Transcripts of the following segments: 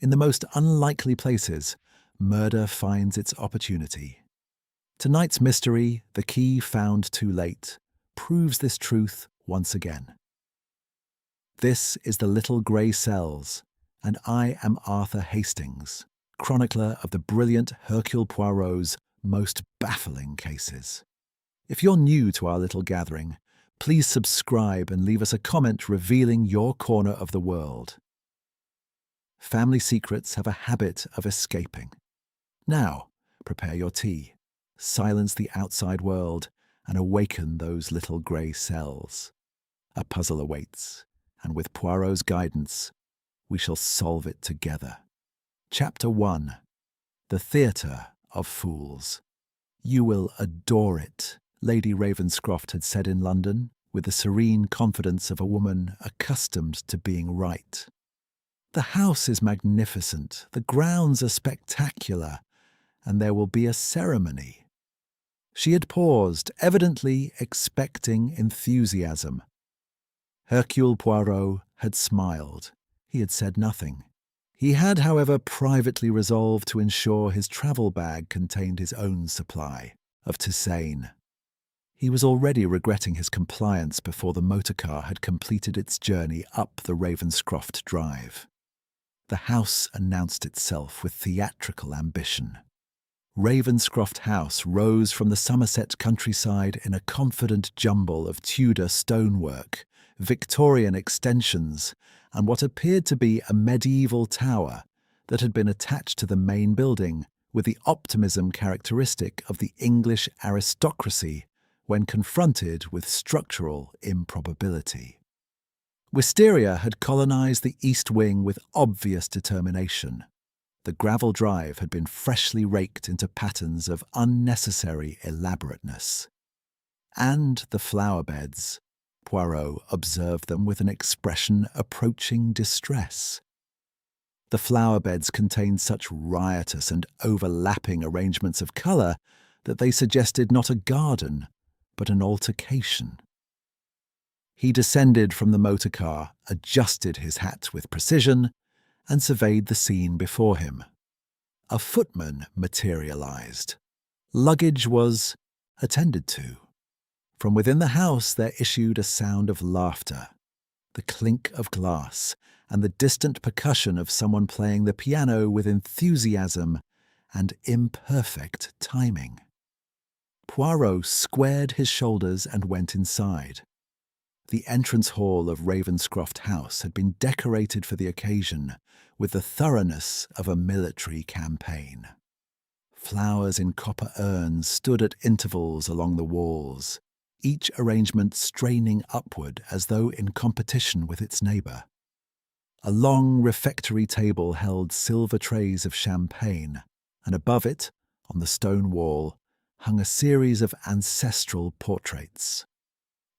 In the most unlikely places, murder finds its opportunity. Tonight's mystery, The Key Found Too Late, proves this truth once again. This is The Little Grey Cells, and I am Arthur Hastings, chronicler of the brilliant Hercule Poirot's most baffling cases. If you're new to our little gathering, please subscribe and leave us a comment revealing your corner of the world. Family secrets have a habit of escaping. Now, prepare your tea, silence the outside world, and awaken those little grey cells. A puzzle awaits, and with Poirot's guidance, we shall solve it together. Chapter 1. The Theatre of Fools. "You will adore it," Lady Ravenscroft had said in London, with the serene confidence of a woman accustomed to being right. "The house is magnificent, the grounds are spectacular, and there will be a ceremony." She had paused, evidently expecting enthusiasm. Hercule Poirot had smiled. He had said nothing. He had, however, privately resolved to ensure his travel bag contained his own supply of tisane. He was already regretting his compliance before the motor car had completed its journey up the Ravenscroft drive. The house announced itself with theatrical ambition. Ravenscroft House rose from the Somerset countryside in a confident jumble of Tudor stonework, Victorian extensions, and what appeared to be a medieval tower that had been attached to the main building with the optimism characteristic of the English aristocracy when confronted with structural improbability. Wisteria had colonized the East Wing with obvious determination. The gravel drive had been freshly raked into patterns of unnecessary elaborateness. And the flower beds. Poirot observed them with an expression approaching distress. The flower beds contained such riotous and overlapping arrangements of colour that they suggested not a garden, but an altercation. He descended from the motor car, adjusted his hat with precision, and surveyed the scene before him. A footman materialized. Luggage was attended to. From within the house there issued a sound of laughter, the clink of glass, and the distant percussion of someone playing the piano with enthusiasm and imperfect timing. Poirot squared his shoulders and went inside. The entrance hall of Ravenscroft House had been decorated for the occasion with the thoroughness of a military campaign. Flowers in copper urns stood at intervals along the walls, each arrangement straining upward as though in competition with its neighbour. A long refectory table held silver trays of champagne, and above it, on the stone wall, hung a series of ancestral portraits.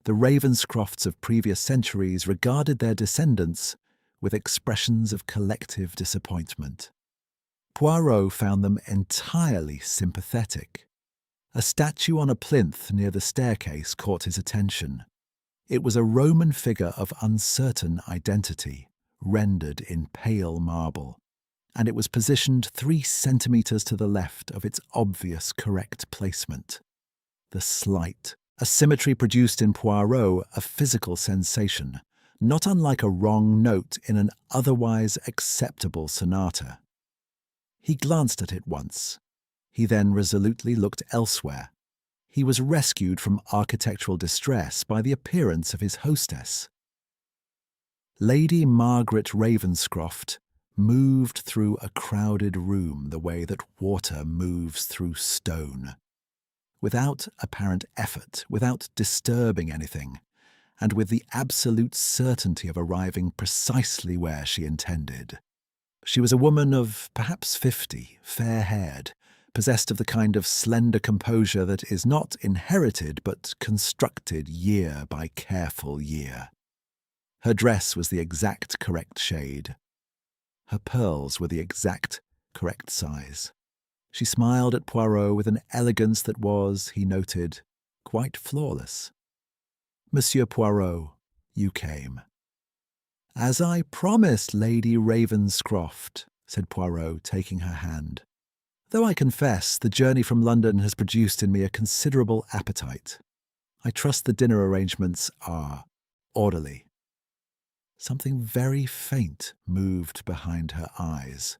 The Ravenscrofts of previous centuries regarded their descendants with expressions of collective disappointment. Poirot found them entirely sympathetic. A statue on a plinth near the staircase caught his attention. It was a Roman figure of uncertain identity, rendered in pale marble, and it was positioned 3 centimetres to the left of its obvious correct placement. The slight asymmetry produced in Poirot a physical sensation, not unlike a wrong note in an otherwise acceptable sonata. He glanced at it once. He then resolutely looked elsewhere. He was rescued from architectural distress by the appearance of his hostess. Lady Margaret Ravenscroft moved through a crowded room the way that water moves through stone. Without apparent effort, without disturbing anything, and with the absolute certainty of arriving precisely where she intended. She was a woman of perhaps 50, fair-haired, possessed of the kind of slender composure that is not inherited but constructed year by careful year. Her dress was the exact correct shade. Her pearls were the exact correct size. She smiled at Poirot with an elegance that was, he noted, quite flawless. "Monsieur Poirot, you came." "As I promised, Lady Ravenscroft," said Poirot, taking her hand. "Though I confess the journey from London has produced in me a considerable appetite. I trust the dinner arrangements are orderly." Something very faint moved behind her eyes.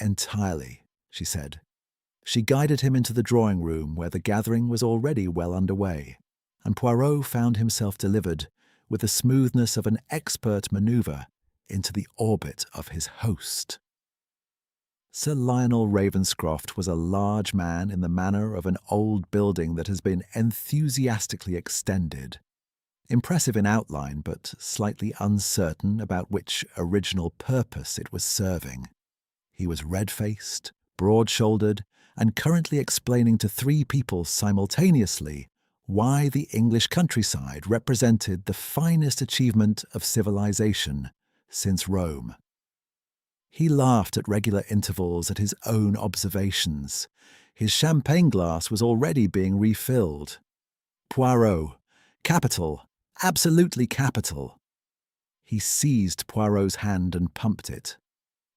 "Entirely," she said. She guided him into the drawing-room where the gathering was already well underway, and Poirot found himself delivered, with the smoothness of an expert manoeuvre, into the orbit of his host. Sir Lionel Ravenscroft was a large man in the manner of an old building that has been enthusiastically extended. Impressive in outline, but slightly uncertain about which original purpose it was serving. He was red-faced, broad-shouldered, and currently explaining to 3 people simultaneously why the English countryside represented the finest achievement of civilization since Rome. He laughed at regular intervals at his own observations. His champagne glass was already being refilled. "Poirot, capital, absolutely capital." He seized Poirot's hand and pumped it.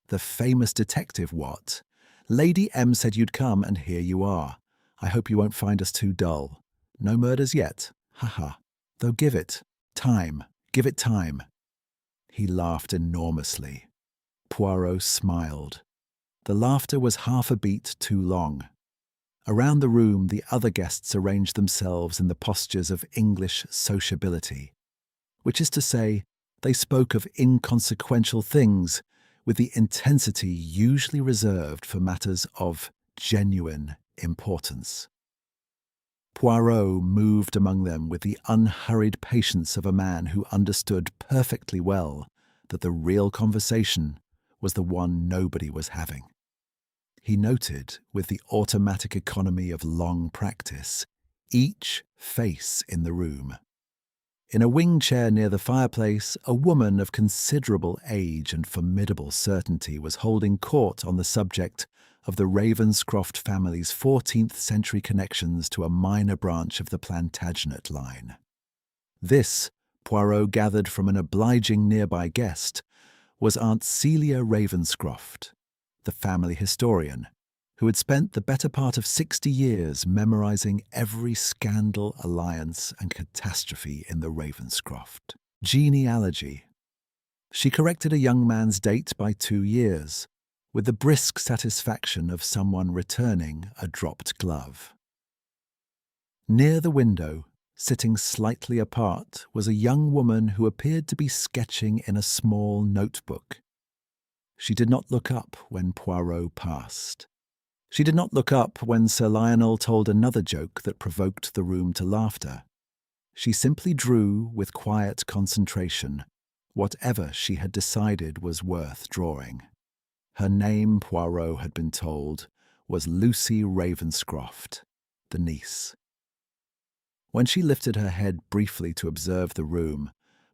"The famous detective, what? Lady M said you'd come, and here you are. I hope you won't find us too dull. No murders yet? Ha. Though give it time. He laughed enormously. Poirot smiled. The laughter was half a beat too long. Around the room, the other guests arranged themselves in the postures of English sociability, which is to say, they spoke of inconsequential things with the intensity usually reserved for matters of genuine importance. Poirot moved among them with the unhurried patience of a man who understood perfectly well that the real conversation was the one nobody was having. He noted, with the automatic economy of long practice, each face in the room. In a wing chair near the fireplace, a woman of considerable age and formidable certainty was holding court on the subject of the Ravenscroft family's 14th-century connections to a minor branch of the Plantagenet line. This, Poirot gathered from an obliging nearby guest, was Aunt Celia Ravenscroft, the family historian, who had spent the better part of 60 years memorizing every scandal, alliance, and catastrophe in the Ravenscroft genealogy. She corrected a young man's date by 2 years, with the brisk satisfaction of someone returning a dropped glove. Near the window, sitting slightly apart, was a young woman who appeared to be sketching in a small notebook. She did not look up when Poirot passed. She did not look up when Sir Lionel told another joke that provoked the room to laughter. She simply drew, with quiet concentration, whatever she had decided was worth drawing. Her name, Poirot had been told, was Lucy Ravenscroft, the niece. When she lifted her head briefly to observe the room,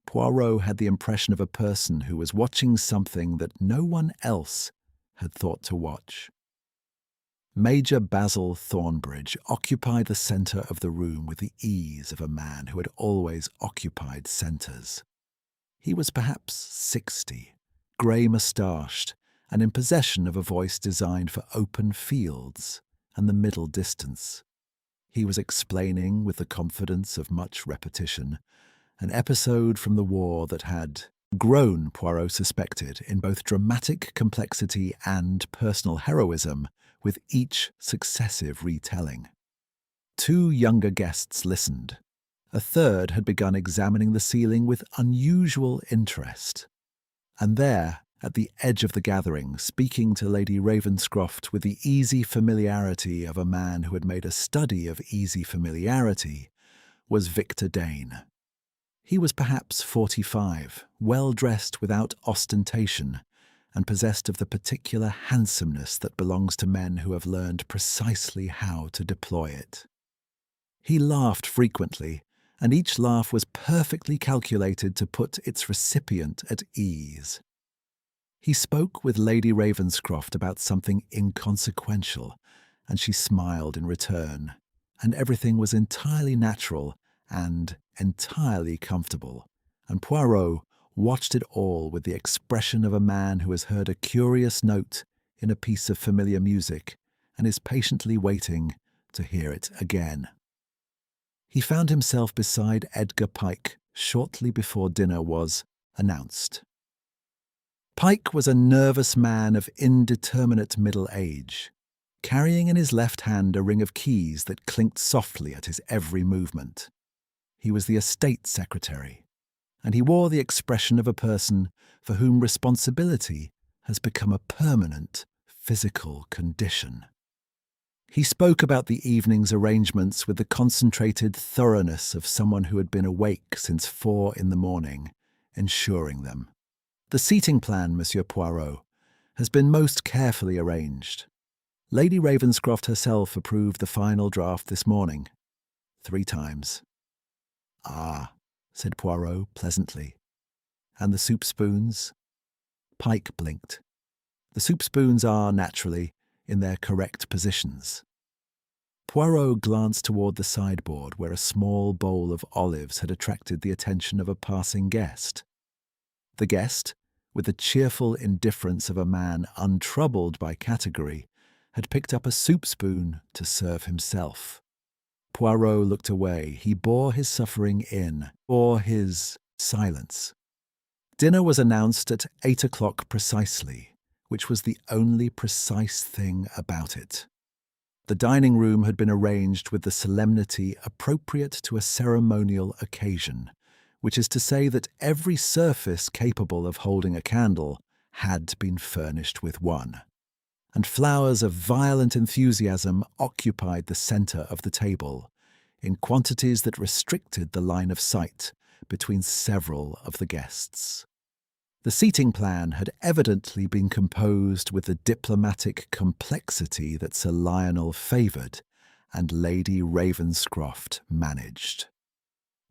Poirot had the impression of a person who was watching something that no one else had thought to watch. Major Basil Thornbridge occupied the centre of the room with the ease of a man who had always occupied centres. He was perhaps 60, grey-moustached, and in possession of a voice designed for open fields and the middle distance. He was explaining, with the confidence of much repetition, an episode from the war that had grown, Poirot suspected, in both dramatic complexity and personal heroism with each successive retelling. 2 younger guests listened. A third had begun examining the ceiling with unusual interest. And there, at the edge of the gathering, speaking to Lady Ravenscroft with the easy familiarity of a man who had made a study of easy familiarity, was Victor Dane. He was perhaps 45, well-dressed without ostentation, and possessed of the particular handsomeness that belongs to men who have learned precisely how to deploy it. He laughed frequently, and each laugh was perfectly calculated to put its recipient at ease. He spoke with Lady Ravenscroft about something inconsequential, and she smiled in return, and everything was entirely natural and entirely comfortable, and Poirot, watched it all with the expression of a man who has heard a curious note in a piece of familiar music and is patiently waiting to hear it again. He found himself beside Edgar Pike shortly before dinner was announced. Pike was a nervous man of indeterminate middle age, carrying in his left hand a ring of keys that clinked softly at his every movement. He was the estate secretary, and he wore the expression of a person for whom responsibility has become a permanent physical condition. He spoke about the evening's arrangements with the concentrated thoroughness of someone who had been awake since 4 a.m, ensuring them. The seating plan, Monsieur Poirot, has been most carefully arranged. Lady Ravenscroft herself approved the final draft this morning, 3 times. "Ah," said Poirot pleasantly. "And the soup spoons?" Pike blinked. The soup spoons are, naturally, in their correct positions. Poirot glanced toward the sideboard where a small bowl of olives had attracted the attention of a passing guest. The guest, with the cheerful indifference of a man untroubled by category, had picked up a soup spoon to serve himself. Poirot looked away. He bore his suffering in, bore his silence. Dinner was announced at 8 o'clock precisely, which was the only precise thing about it. The dining room had been arranged with the solemnity appropriate to a ceremonial occasion, which is to say that every surface capable of holding a candle had been furnished with one, and flowers of violent enthusiasm occupied the centre of the table, in quantities that restricted the line of sight between several of the guests. The seating plan had evidently been composed with the diplomatic complexity that Sir Lionel favoured and Lady Ravenscroft managed.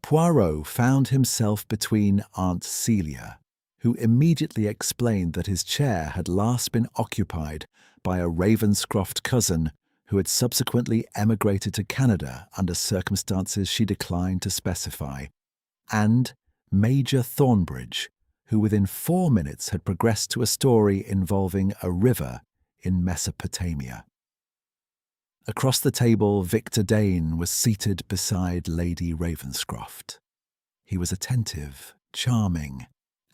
Poirot found himself between Aunt Celia, who immediately explained that his chair had last been occupied by a Ravenscroft cousin who had subsequently emigrated to Canada under circumstances she declined to specify, and Major Thornbridge, who within 4 minutes had progressed to a story involving a river in Mesopotamia. Across the table, Victor Dane was seated beside Lady Ravenscroft. He was attentive, charming,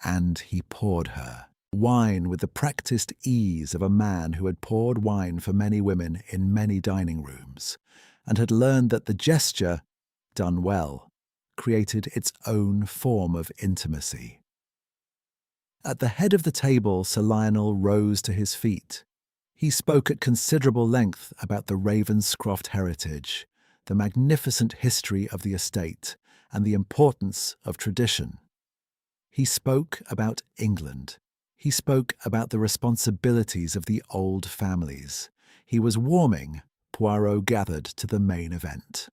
and he poured her wine with the practised ease of a man who had poured wine for many women in many dining rooms, and had learned that the gesture, done well, created its own form of intimacy. At the head of the table, Sir Lionel rose to his feet. He spoke at considerable length about the Ravenscroft heritage, the magnificent history of the estate, and the importance of tradition. He spoke about England. He spoke about the responsibilities of the old families. He was warming, Poirot gathered, to the main event.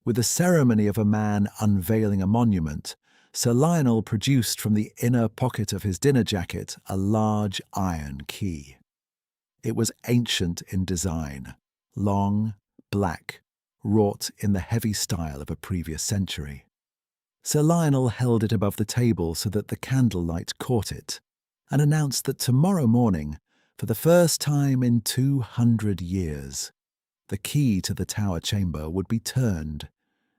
With the ceremony of a man unveiling a monument, Sir Lionel produced from the inner pocket of his dinner jacket a large iron key. It was ancient in design, long, black, wrought in the heavy style of a previous century. Sir Lionel held it above the table so that the candlelight caught it, and announced that tomorrow morning, for the first time in 200 years, the key to the tower chamber would be turned,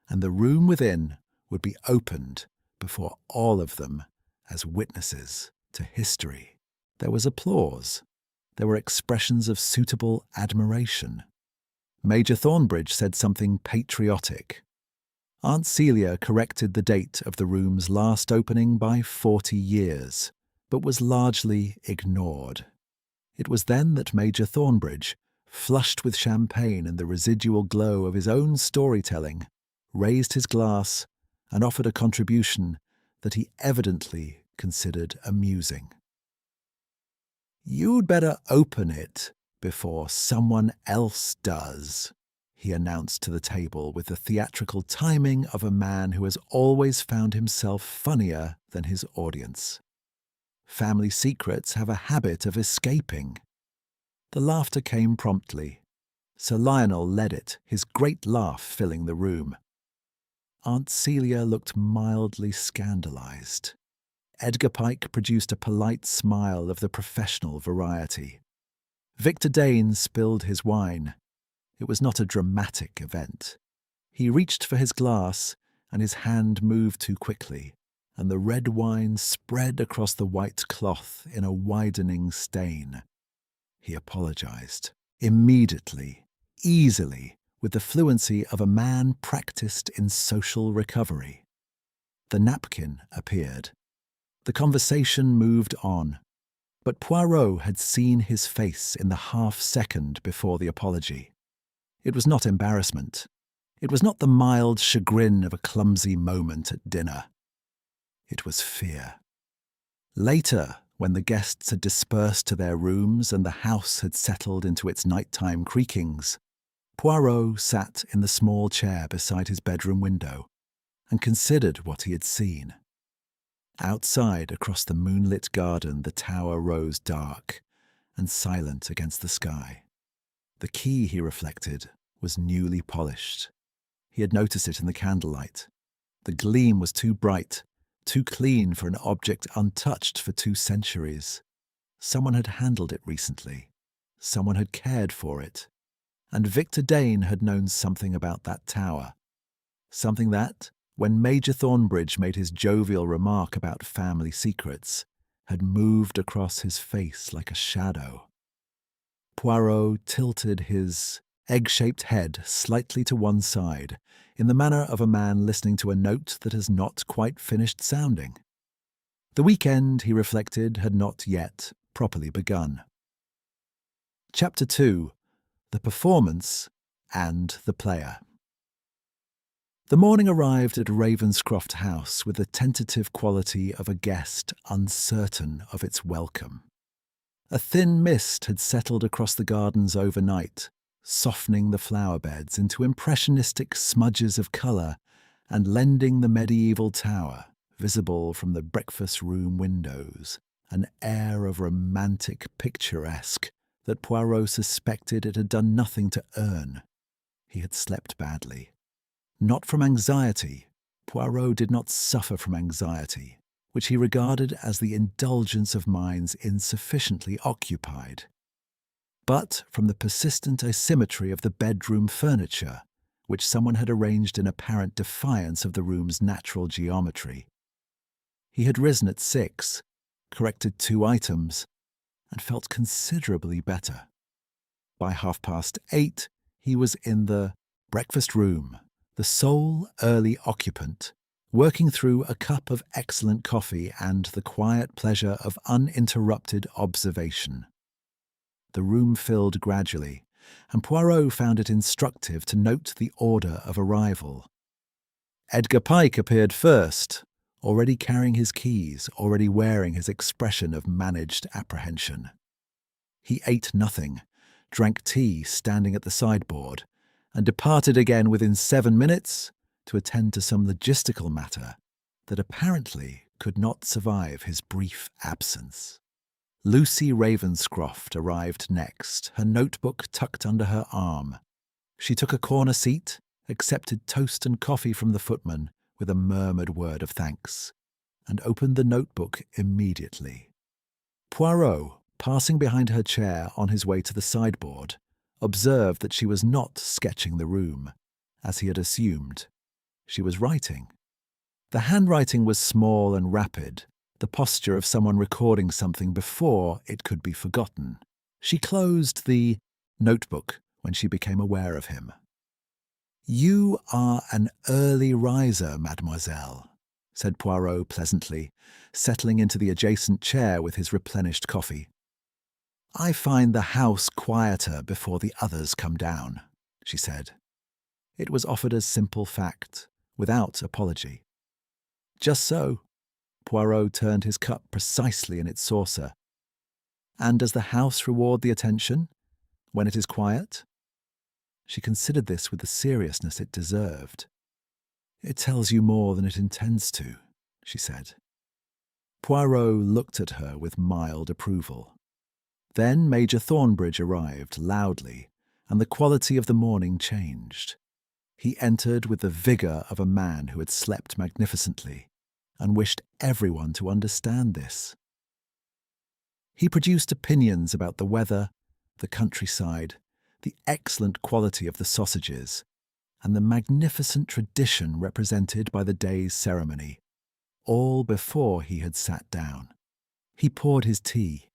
and the room within would be opened before all of them as witnesses to history. There was applause. There were expressions of suitable admiration. Major Thornbridge said something patriotic. Aunt Celia corrected the date of the room's last opening by 40 years, but was largely ignored. It was then that Major Thornbridge, flushed with champagne and the residual glow of his own storytelling, raised his glass and offered a contribution that he evidently considered amusing. "You'd better open it before someone else does," he announced to the table with the theatrical timing of a man who has always found himself funnier than his audience. Family secrets have a habit of escaping. The laughter came promptly. Sir Lionel led it, his great laugh filling the room. Aunt Celia looked mildly scandalized. Edgar Pike produced a polite smile of the professional variety. Victor Dane spilled his wine. It was not a dramatic event. He reached for his glass, and his hand moved too quickly, and the red wine spread across the white cloth in a widening stain. He apologized, immediately, easily, with the fluency of a man practiced in social recovery. The napkin appeared. The conversation moved on, but Poirot had seen his face in the half-second before the apology. It was not embarrassment. It was not the mild chagrin of a clumsy moment at dinner. It was fear. Later, when the guests had dispersed to their rooms and the house had settled into its nighttime creakings, Poirot sat in the small chair beside his bedroom window and considered what he had seen. Outside, across the moonlit garden, the tower rose dark and silent against the sky. The key, he reflected, was newly polished. He had noticed it in the candlelight. The gleam was too bright, too clean for an object untouched for 2 centuries. Someone had handled it recently. Someone had cared for it. And Victor Dane had known something about that tower. Something that, when Major Thornbridge made his jovial remark about family secrets, had moved across his face like a shadow. Poirot tilted his egg-shaped head slightly to one side, in the manner of a man listening to a note that has not quite finished sounding. The weekend, he reflected, had not yet properly begun. Chapter 2. The Performance and the Player. The morning arrived at Ravenscroft House with the tentative quality of a guest uncertain of its welcome. A thin mist had settled across the gardens overnight, softening the flower beds into impressionistic smudges of colour and lending the medieval tower, visible from the breakfast-room windows, an air of romantic picturesque that Poirot suspected it had done nothing to earn. He had slept badly. Not from anxiety. Poirot did not suffer from anxiety, which he regarded as the indulgence of minds insufficiently occupied, but from the persistent asymmetry of the bedroom furniture, which someone had arranged in apparent defiance of the room's natural geometry. He had risen at 6, corrected 2 items, and felt considerably better. By 8:30, he was in the breakfast room, the sole early occupant, working through a cup of excellent coffee and the quiet pleasure of uninterrupted observation. The room filled gradually, and Poirot found it instructive to note the order of arrival. Edgar Pike appeared first, already carrying his keys, already wearing his expression of managed apprehension. He ate nothing, drank tea standing at the sideboard, and departed again within 7 minutes to attend to some logistical matter that apparently could not survive his brief absence. Lucy Ravenscroft arrived next, her notebook tucked under her arm. She took a corner seat, accepted toast and coffee from the footman with a murmured word of thanks, and opened the notebook immediately. Poirot, passing behind her chair on his way to the sideboard, observed that she was not sketching the room, as he had assumed. She was writing. The handwriting was small and rapid, the posture of someone recording something before it could be forgotten. She closed the notebook when she became aware of him. "You are an early riser, mademoiselle," said Poirot pleasantly, settling into the adjacent chair with his replenished coffee. "I find the house quieter before the others come down," she said. It was offered as simple fact, without apology. Just so. Poirot turned his cup precisely in its saucer. "And does the house reward the attention when it is quiet?" She considered this with the seriousness it deserved. "It tells you more than it intends to," she said. Poirot looked at her with mild approval. Then Major Thornbridge arrived loudly, and the quality of the morning changed. He entered with the vigour of a man who had slept magnificently, and wished everyone to understand this. He produced opinions about the weather, the countryside, the excellent quality of the sausages, and the magnificent tradition represented by the day's ceremony, all before he had sat down. He poured his tea,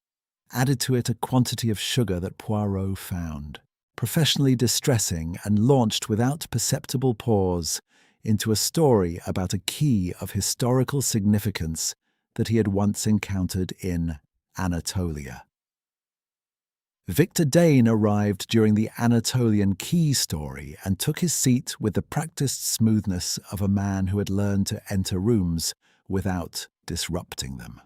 added to it a quantity of sugar that Poirot found, professionally distressing, and launched without perceptible pause into a story about a key of historical significance that he had once encountered in Anatolia. Victor Dane arrived during the Anatolian key story and took his seat with the practiced smoothness of a man who had learned to enter rooms without disrupting them.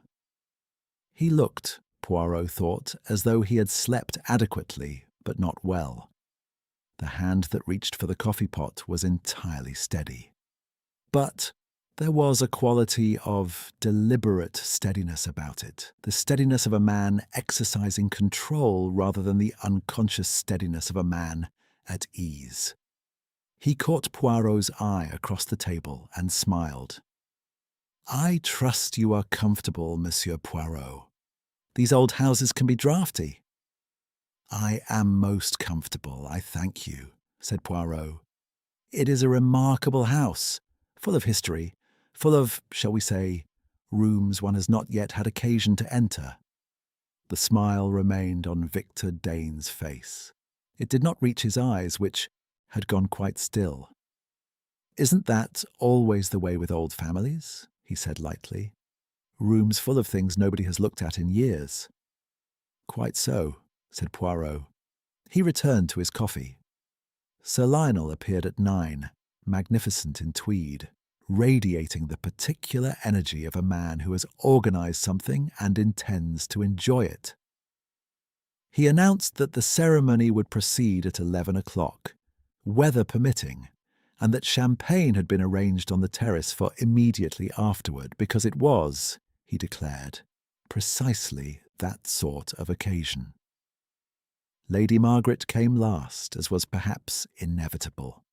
He looked, Poirot thought, as though he had slept adequately, but not well. The hand that reached for the coffee pot was entirely steady. But there was a quality of deliberate steadiness about it, the steadiness of a man exercising control rather than the unconscious steadiness of a man at ease. He caught Poirot's eye across the table and smiled. "I trust you are comfortable, Monsieur Poirot. These old houses can be draughty." "I am most comfortable, I thank you," said Poirot. "It is a remarkable house, full of history, full of, shall we say, rooms one has not yet had occasion to enter." The smile remained on Victor Dane's face. It did not reach his eyes, which had gone quite still. "Isn't that always the way with old families?" he said lightly. "Rooms full of things nobody has looked at in years." "Quite so," said Poirot. He returned to his coffee. Sir Lionel appeared at 9, magnificent in tweed, radiating the particular energy of a man who has organised something and intends to enjoy it. He announced that the ceremony would proceed at 11 o'clock, weather permitting, and that champagne had been arranged on the terrace for immediately afterward because it was, he declared, precisely that sort of occasion. Lady Margaret came last, as was perhaps inevitable.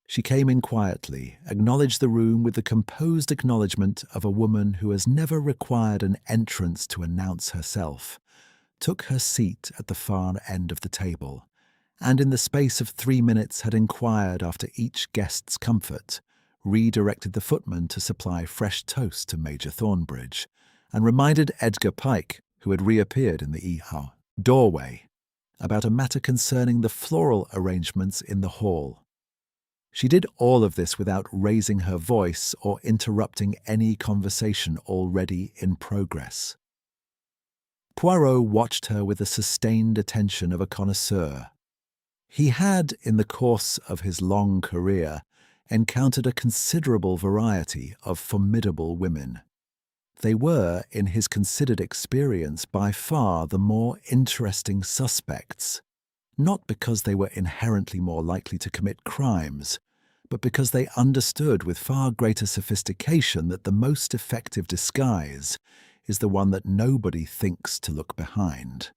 She came in quietly, acknowledged the room with the composed acknowledgement of a woman who has never required an entrance to announce herself, took her seat at the far end of the table, and in the space of 3 minutes had inquired after each guest's comfort, redirected the footman to supply fresh toast to Major Thornbridge, and reminded Edgar Pike, who had reappeared in the doorway, about a matter concerning the floral arrangements in the hall. She did all of this without raising her voice or interrupting any conversation already in progress. Poirot watched her with the sustained attention of a connoisseur. He had, in the course of his long career, encountered a considerable variety of formidable women. They were, in his considered experience, by far the more interesting suspects, not because they were inherently more likely to commit crimes, but because they understood with far greater sophistication that the most effective disguise is the one that nobody thinks to look behind.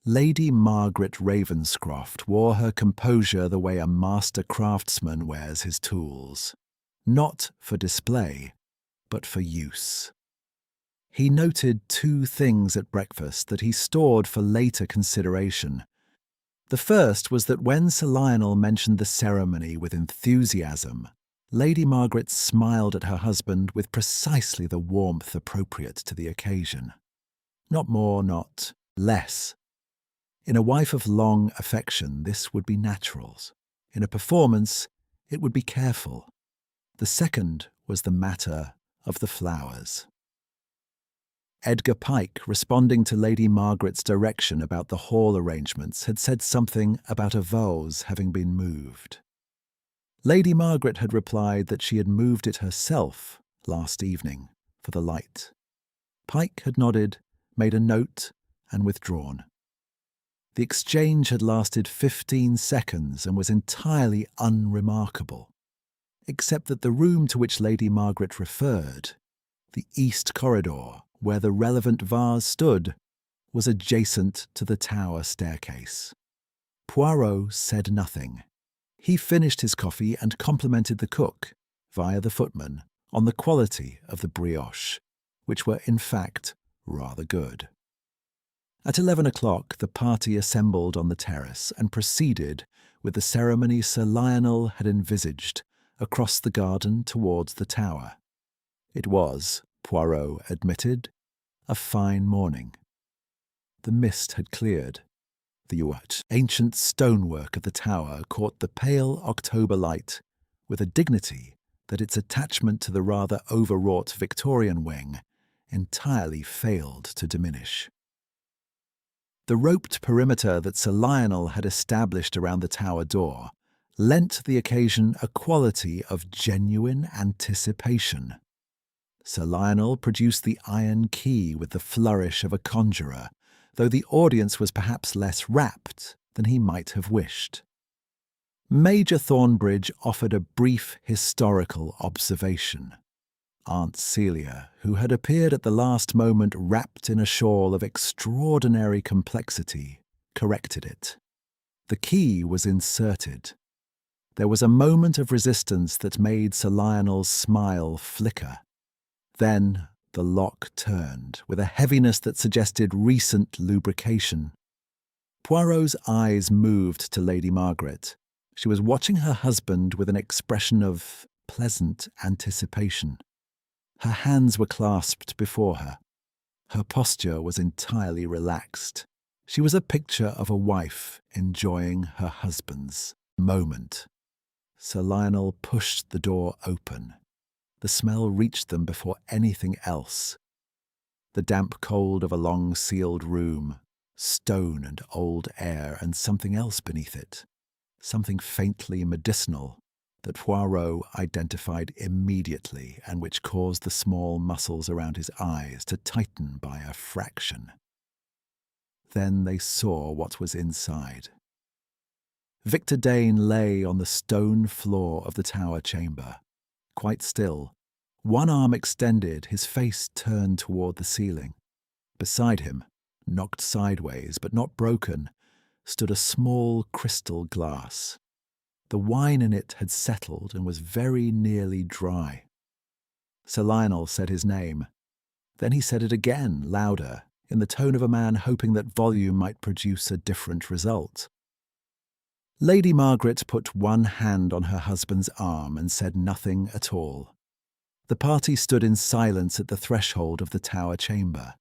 Lady Margaret Ravenscroft wore her composure the way a master craftsman wears his tools, not for display, but for use. He noted 2 things at breakfast that he stored for later consideration. The first was that when Sir Lionel mentioned the ceremony with enthusiasm, Lady Margaret smiled at her husband with precisely the warmth appropriate to the occasion. Not more, not less. In a wife of long affection, this would be natural. In a performance, it would be careful. The second was the matter of the flowers. Edgar Pike, responding to Lady Margaret's direction about the hall arrangements, had said something about a vase having been moved. Lady Margaret had replied that she had moved it herself last evening for the light. Pike had nodded, made a note, and withdrawn. The exchange had lasted 15 seconds and was entirely unremarkable, except that the room to which Lady Margaret referred, the east corridor, where the relevant vase stood, was adjacent to the tower staircase. Poirot said nothing. He finished his coffee and complimented the cook, via the footman, on the quality of the brioche, which were in fact rather good. At 11 o'clock, the party assembled on the terrace and proceeded with the ceremony Sir Lionel had envisaged across the garden towards the tower. It was, Poirot admitted, a fine morning. The mist had cleared. The ancient stonework of the tower caught the pale October light with a dignity that its attachment to the rather overwrought Victorian wing entirely failed to diminish. The roped perimeter that Sir Lionel had established around the tower door lent the occasion a quality of genuine anticipation. Sir Lionel produced the iron key with the flourish of a conjurer, though the audience was perhaps less rapt than he might have wished. Major Thornbridge offered a brief historical observation. Aunt Celia, who had appeared at the last moment wrapped in a shawl of extraordinary complexity, corrected it. The key was inserted. There was a moment of resistance that made Sir Lionel's smile flicker. Then the lock turned, with a heaviness that suggested recent lubrication. Poirot's eyes moved to Lady Margaret. She was watching her husband with an expression of pleasant anticipation. Her hands were clasped before her. Her posture was entirely relaxed. She was a picture of a wife enjoying her husband's moment. Sir Lionel pushed the door open. The smell reached them before anything else. The damp cold of a long-sealed room, stone and old air, and something else beneath it, something faintly medicinal, that Poirot identified immediately and which caused the small muscles around his eyes to tighten by a fraction. Then they saw what was inside. Victor Dane lay on the stone floor of the tower chamber, quite still, one arm extended, his face turned toward the ceiling. Beside him, knocked sideways but not broken, stood a small crystal glass. The wine in it had settled and was very nearly dry. Sir Lionel said his name. Then he said it again, louder, in the tone of a man hoping that volume might produce a different result. Lady Margaret put one hand on her husband's arm and said nothing at all. The party stood in silence at the threshold of the tower chamber,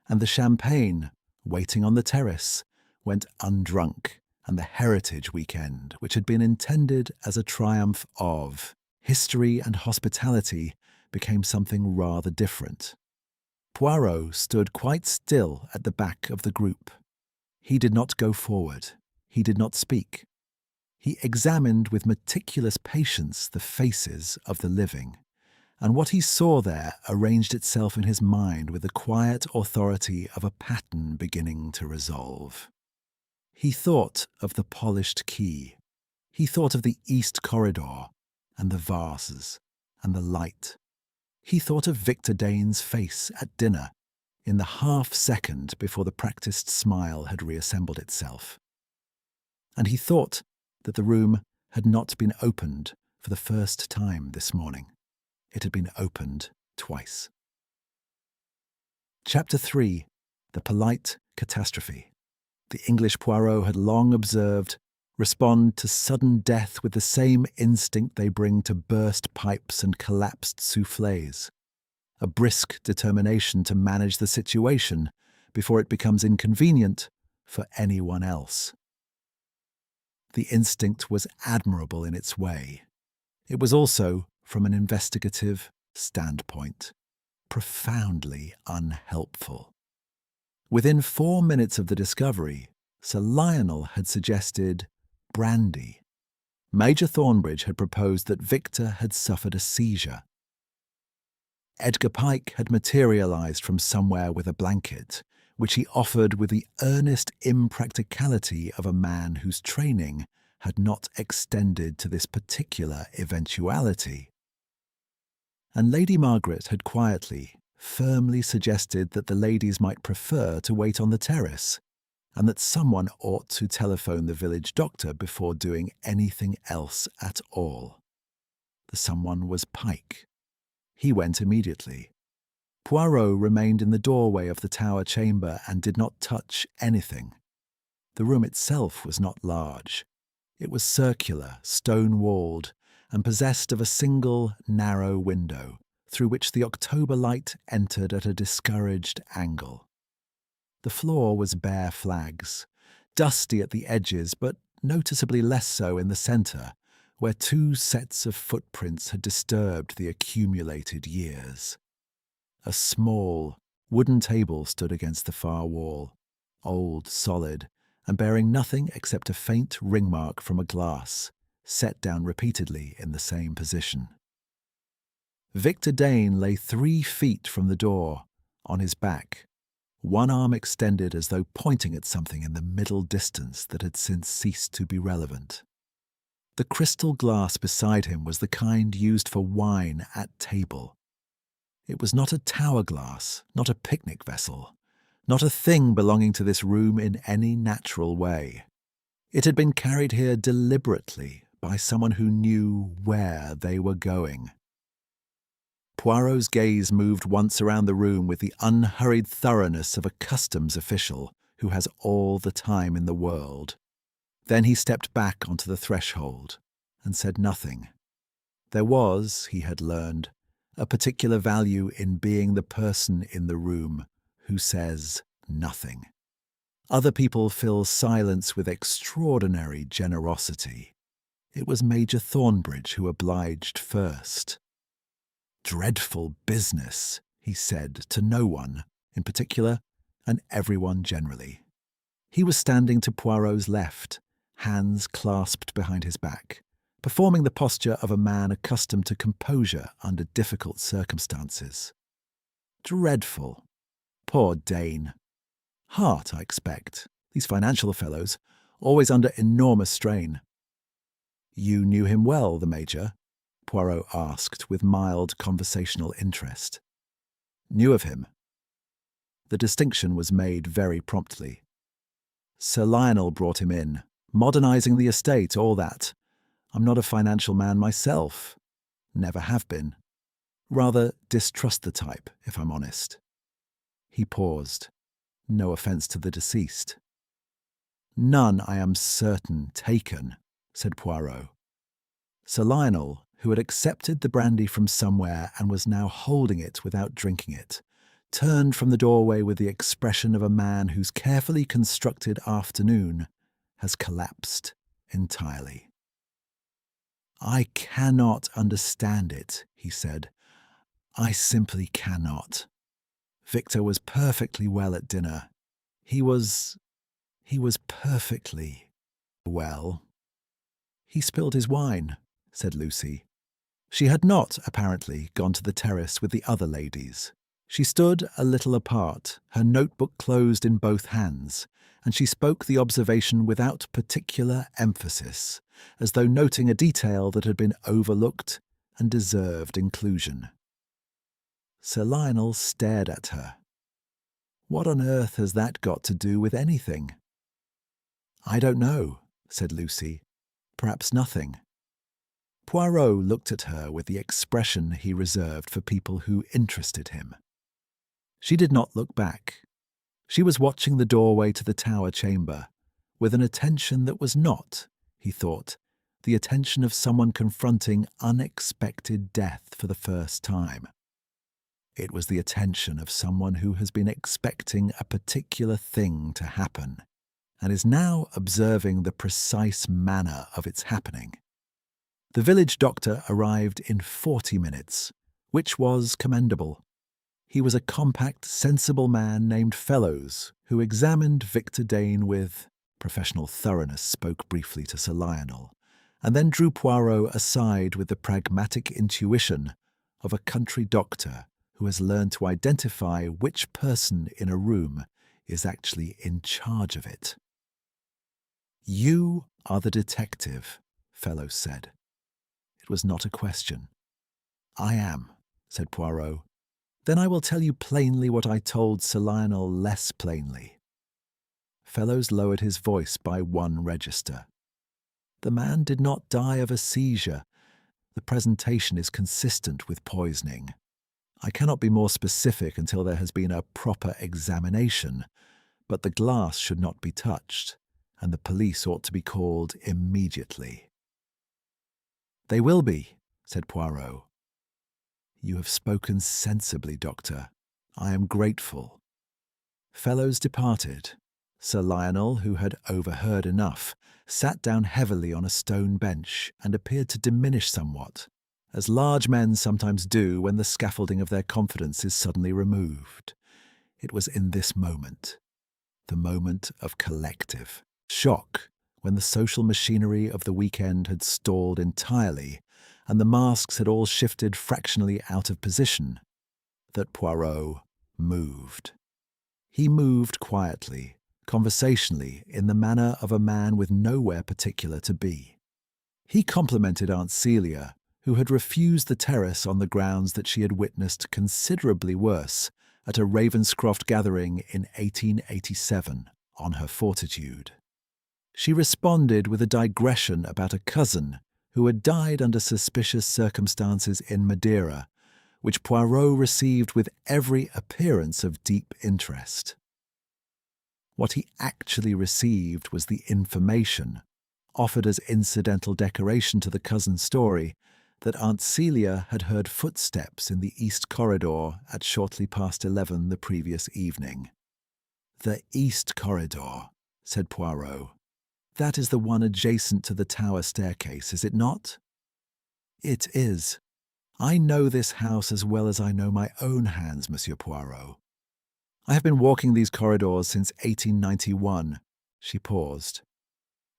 and the champagne, waiting on the terrace, went undrunk, and the Heritage Weekend, which had been intended as a triumph of history and hospitality, became something rather different. Poirot stood quite still at the back of the group. He did not go forward. He did not speak. He examined with meticulous patience the faces of the living, and what he saw there arranged itself in his mind with the quiet authority of a pattern beginning to resolve. He thought of the polished key. He thought of the east corridor, and the vases, and the light. He thought of Victor Dane's face at dinner, in the half-second before the practised smile had reassembled itself. And he thought that the room had not been opened for the first time this morning. It had been opened twice. Chapter 3. The Polite Catastrophe. The English Poirot had long observed respond to sudden death with the same instinct they bring to burst pipes and collapsed soufflés, a brisk determination to manage the situation before it becomes inconvenient for anyone else. The instinct was admirable in its way. It was also, from an investigative standpoint, profoundly unhelpful. Within 4 minutes of the discovery, Sir Lionel had suggested brandy. Major Thornbridge had proposed that Victor had suffered a seizure. Edgar Pike had materialized from somewhere with a blanket, which he offered with the earnest impracticality of a man whose training had not extended to this particular eventuality. And Lady Margaret had quietly, firmly suggested that the ladies might prefer to wait on the terrace, and that someone ought to telephone the village doctor before doing anything else at all. The someone was Pike. He went immediately. Poirot remained in the doorway of the tower chamber and did not touch anything. The room itself was not large. It was circular, stone-walled, and possessed of a single, narrow window, through which the October light entered at a discouraged angle. The floor was bare flags, dusty at the edges, but noticeably less so in the centre, where two sets of footprints had disturbed the accumulated years. A small, wooden table stood against the far wall, old, solid, and bearing nothing except a faint ring mark from a glass, set down repeatedly in the same position. Victor Dane lay 3 feet from the door, on his back, one arm extended as though pointing at something in the middle distance that had since ceased to be relevant. The crystal glass beside him was the kind used for wine at table. It was not a tower glass, not a picnic vessel, not a thing belonging to this room in any natural way. It had been carried here deliberately by someone who knew where they were going. Poirot's gaze moved once around the room with the unhurried thoroughness of a customs official who has all the time in the world. Then he stepped back onto the threshold and said nothing. There was, he had learned, a particular value in being the person in the room who says nothing. Other people fill silence with extraordinary generosity. It was Major Thornbridge who obliged first. "Dreadful business," he said to no one in particular, and everyone generally. He was standing to Poirot's left, hands clasped behind his back, performing the posture of a man accustomed to composure under difficult circumstances. Dreadful. Poor Dane. Heart, I expect. These financial fellows, always under enormous strain. "You knew him well, the Major?" Poirot asked with mild conversational interest. "Knew of him?" The distinction was made very promptly. "Sir Lionel brought him in, modernising the estate, all that. I'm not a financial man myself. Never have been. Rather distrust the type, if I'm honest." He paused. No offence to the deceased. "None, I am certain, taken," said Poirot. Sir Lionel, who had accepted the brandy from somewhere and was now holding it without drinking it, turned from the doorway with the expression of a man whose carefully constructed afternoon has collapsed entirely. "I cannot understand it," he said. "I simply cannot. Victor was perfectly well at dinner. He was perfectly well." "He spilled his wine," said Lucy. She had not, apparently, gone to the terrace with the other ladies. She stood a little apart, her notebook closed in both hands, and she spoke the observation without particular emphasis, as though noting a detail that had been overlooked and deserved inclusion. Sir Lionel stared at her. "What on earth has that got to do with anything?" "I don't know," said Lucy. "Perhaps nothing." Poirot looked at her with the expression he reserved for people who interested him. She did not look back. She was watching the doorway to the tower chamber, with an attention that was not, he thought, the attention of someone confronting unexpected death for the first time. It was the attention of someone who has been expecting a particular thing to happen, and is now observing the precise manner of its happening. The village doctor arrived in 40 minutes, which was commendable. He was a compact, sensible man named Fellows, who examined Victor Dane with professional thoroughness, spoke briefly to Sir Lionel, and then drew Poirot aside with the pragmatic intuition of a country doctor who has learned to identify which person in a room is actually in charge of it. "You are the detective," Fellows said. It was not a question. "I am," said Poirot. "Then I will tell you plainly what I told Sir Lionel less plainly." Fellows lowered his voice by 1 register. "The man did not die of a seizure. The presentation is consistent with poisoning. I cannot be more specific until there has been a proper examination, but the glass should not be touched, and the police ought to be called immediately." "They will be," said Poirot. "You have spoken sensibly, Doctor. I am grateful." Fellows departed. Sir Lionel, who had overheard enough, sat down heavily on a stone bench and appeared to diminish somewhat, as large men sometimes do when the scaffolding of their confidence is suddenly removed. It was in this moment, the moment of collective shock, when the social machinery of the weekend had stalled entirely and the masks had all shifted fractionally out of position, that Poirot moved. He moved quietly, conversationally, in the manner of a man with nowhere particular to be. He complimented Aunt Celia, who had refused the terrace on the grounds that she had witnessed considerably worse at a Ravenscroft gathering in 1887, on her fortitude. She responded with a digression about a cousin who had died under suspicious circumstances in Madeira, which Poirot received with every appearance of deep interest. What he actually received was the information, offered as incidental decoration to the cousin's story, that Aunt Celia had heard footsteps in the east corridor at shortly past 11 the previous evening. "The east corridor," said Poirot. "That is the one adjacent to the tower staircase, is it not?" "It is. I know this house as well as I know my own hands, Monsieur Poirot. I have been walking these corridors since 1891. She paused.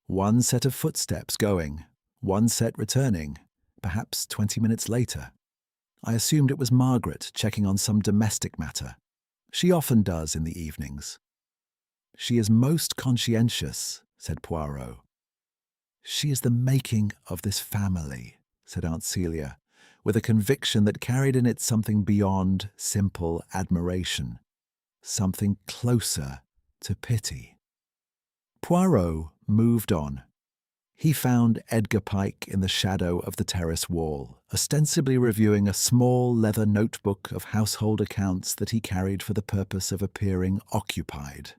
One set of footsteps going, one set returning, perhaps 20 minutes later. I assumed it was Margaret checking on some domestic matter. She often does in the evenings. "She is most conscientious," said Poirot. "She is the making of this family," said Aunt Celia, with a conviction that carried in it something beyond simple admiration, something closer to pity. Poirot moved on. He found Edgar Pike in the shadow of the terrace wall, ostensibly reviewing a small leather notebook of household accounts that he carried for the purpose of appearing occupied.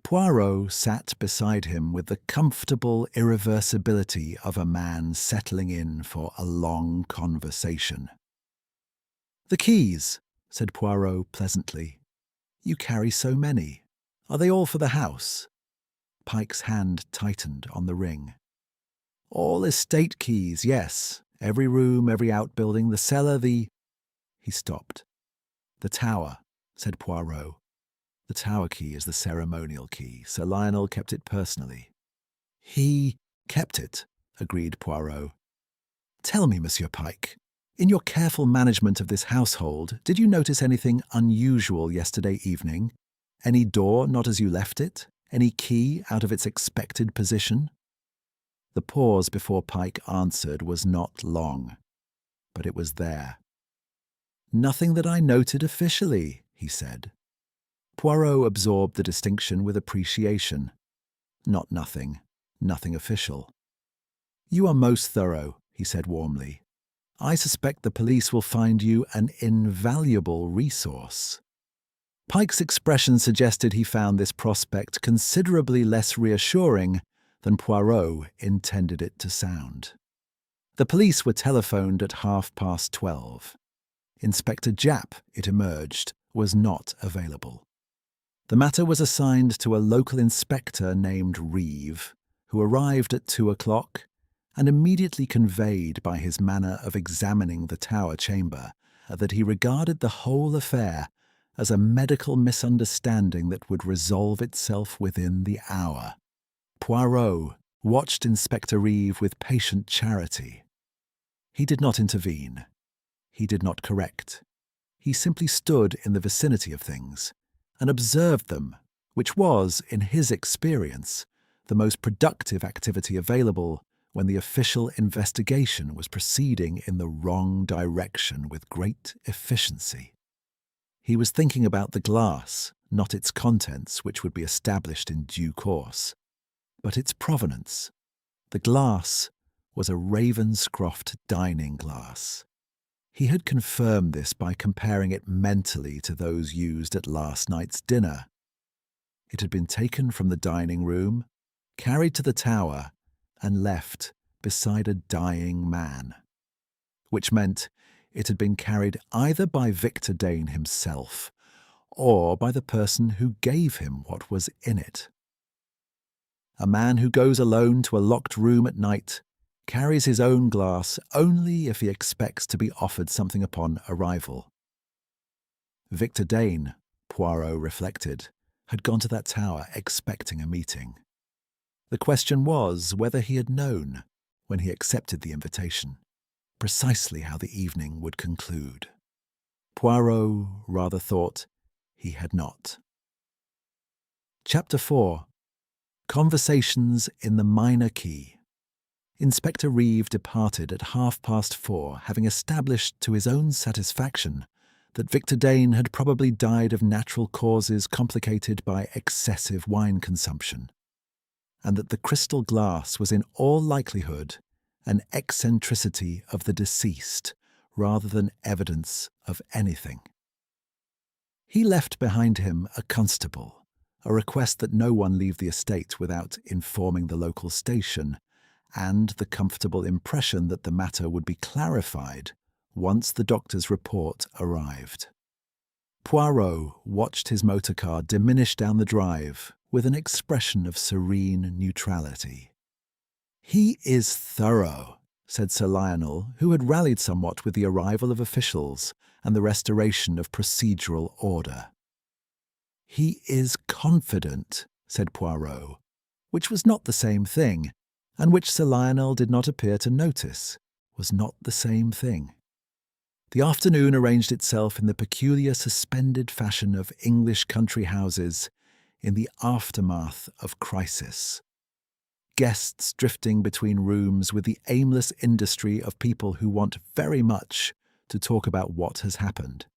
Poirot sat beside him with the comfortable irreversibility of a man settling in for a long conversation. "The keys," said Poirot pleasantly. "You carry so many. Are they all for the house?" Pike's hand tightened on the ring. "All estate keys, yes. Every room, every outbuilding, the cellar, the—" He stopped. "The tower," said Poirot. "The tower key is the ceremonial key. Sir Lionel kept it personally." "He kept it," agreed Poirot. "Tell me, Monsieur Pike, in your careful management of this household, did you notice anything unusual yesterday evening? Any door not as you left it? Any key out of its expected position?" The pause before Pike answered was not long, but it was there. "Nothing that I noted officially," he said. Poirot absorbed the distinction with appreciation. "Not nothing. Nothing official." "You are most thorough," he said warmly. "I suspect the police will find you an invaluable resource." Pike's expression suggested he found this prospect considerably less reassuring than Poirot intended it to sound. The police were telephoned at 12:30. Inspector Japp, it emerged, was not available. The matter was assigned to a local inspector named Reeve, who arrived at 2:00 and immediately conveyed by his manner of examining the tower chamber that he regarded the whole affair as a medical misunderstanding that would resolve itself within the hour. Poirot watched Inspector Reeve with patient charity. He did not intervene. He did not correct. He simply stood in the vicinity of things and observed them, which was, in his experience, the most productive activity available when the official investigation was proceeding in the wrong direction with great efficiency. He was thinking about the glass, not its contents, which would be established in due course, but its provenance. The glass was a Ravenscroft dining glass. He had confirmed this by comparing it mentally to those used at last night's dinner. It had been taken from the dining room, carried to the tower, and left beside a dying man, which meant it had been carried either by Victor Dane himself or by the person who gave him what was in it. A man who goes alone to a locked room at night carries his own glass only if he expects to be offered something upon arrival. Victor Dane, Poirot reflected, had gone to that tower expecting a meeting. The question was whether he had known, when he accepted the invitation, precisely how the evening would conclude. Poirot rather thought he had not. Chapter 4. Conversations in the Minor Key. Inspector Reeve departed at 4:30, having established to his own satisfaction that Victor Dane had probably died of natural causes complicated by excessive wine consumption, and that the crystal glass was in all likelihood an eccentricity of the deceased rather than evidence of anything. He left behind him a constable, a request that no one leave the estate without informing the local station, and the comfortable impression that the matter would be clarified once the doctor's report arrived. Poirot watched his motor car diminish down the drive with an expression of serene neutrality. "He is thorough," said Sir Lionel, who had rallied somewhat with the arrival of officials and the restoration of procedural order. "He is confident," said Poirot, which was not the same thing, and which Sir Lionel did not appear to notice was not the same thing. The afternoon arranged itself in the peculiar suspended fashion of English country houses in the aftermath of crisis. Guests drifting between rooms with the aimless industry of people who want very much to talk about what has happened,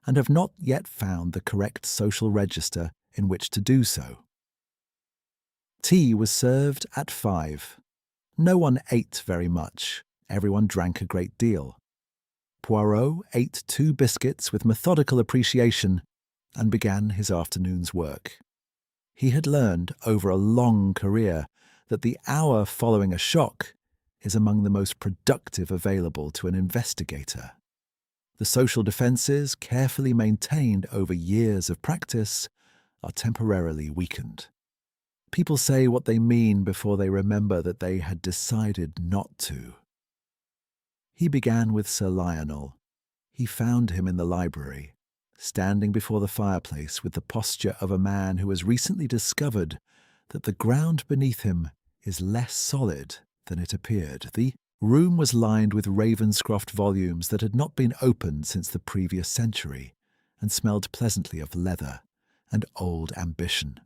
and have not yet found the correct social register in which to do so. Tea was served at 5. No one ate very much. Everyone drank a great deal. Poirot ate 2 biscuits with methodical appreciation and began his afternoon's work. He had learned over a long career that the hour following a shock is among the most productive available to an investigator. The social defences, carefully maintained over years of practice, are temporarily weakened. People say what they mean before they remember that they had decided not to. He began with Sir Lionel. He found him in the library, standing before the fireplace with the posture of a man who has recently discovered that the ground beneath him is less solid than it appeared. The room was lined with Ravenscroft volumes that had not been opened since the previous century, and smelled pleasantly of leather and old ambition.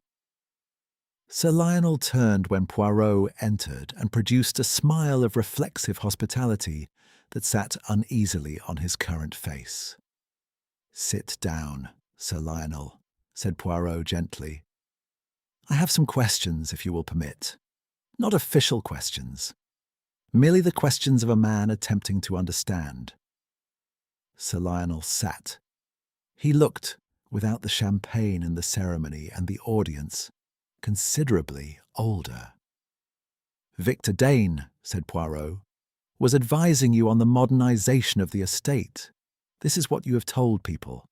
Sir Lionel turned when Poirot entered and produced a smile of reflexive hospitality that sat uneasily on his current face. "Sit down, Sir Lionel," said Poirot gently. "I have some questions, if you will permit. Not official questions. Merely the questions of a man attempting to understand." Sir Lionel sat. He looked, without the champagne and the ceremony and the audience, considerably older. "Victor Dane," said Poirot, "was advising you on the modernization of the estate. This is what you have told people.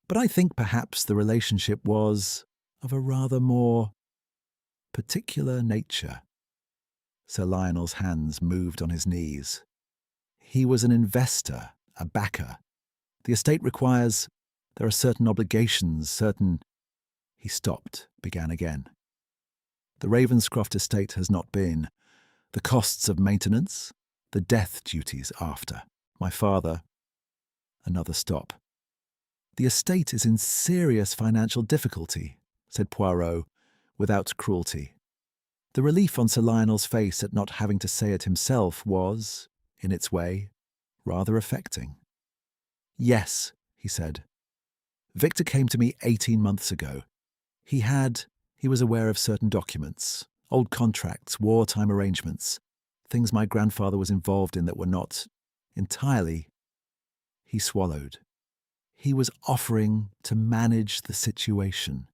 But I think perhaps the relationship was of a rather more particular nature." Sir Lionel's hands moved on his knees. "He was an investor, a backer. The estate requires... there are certain obligations, certain..." He stopped, began again. "The Ravenscroft estate has not been. The costs of maintenance, the death duties after. My father..." Another stop. "The estate is in serious financial difficulty," said Poirot, without cruelty. The relief on Sir Lionel's face at not having to say it himself was, in its way, rather affecting. "Yes," he said. "Victor came to me 18 months ago. He was aware of certain documents, old contracts, wartime arrangements, things my grandfather was involved in that were not entirely..." He swallowed. He was offering to manage the situation,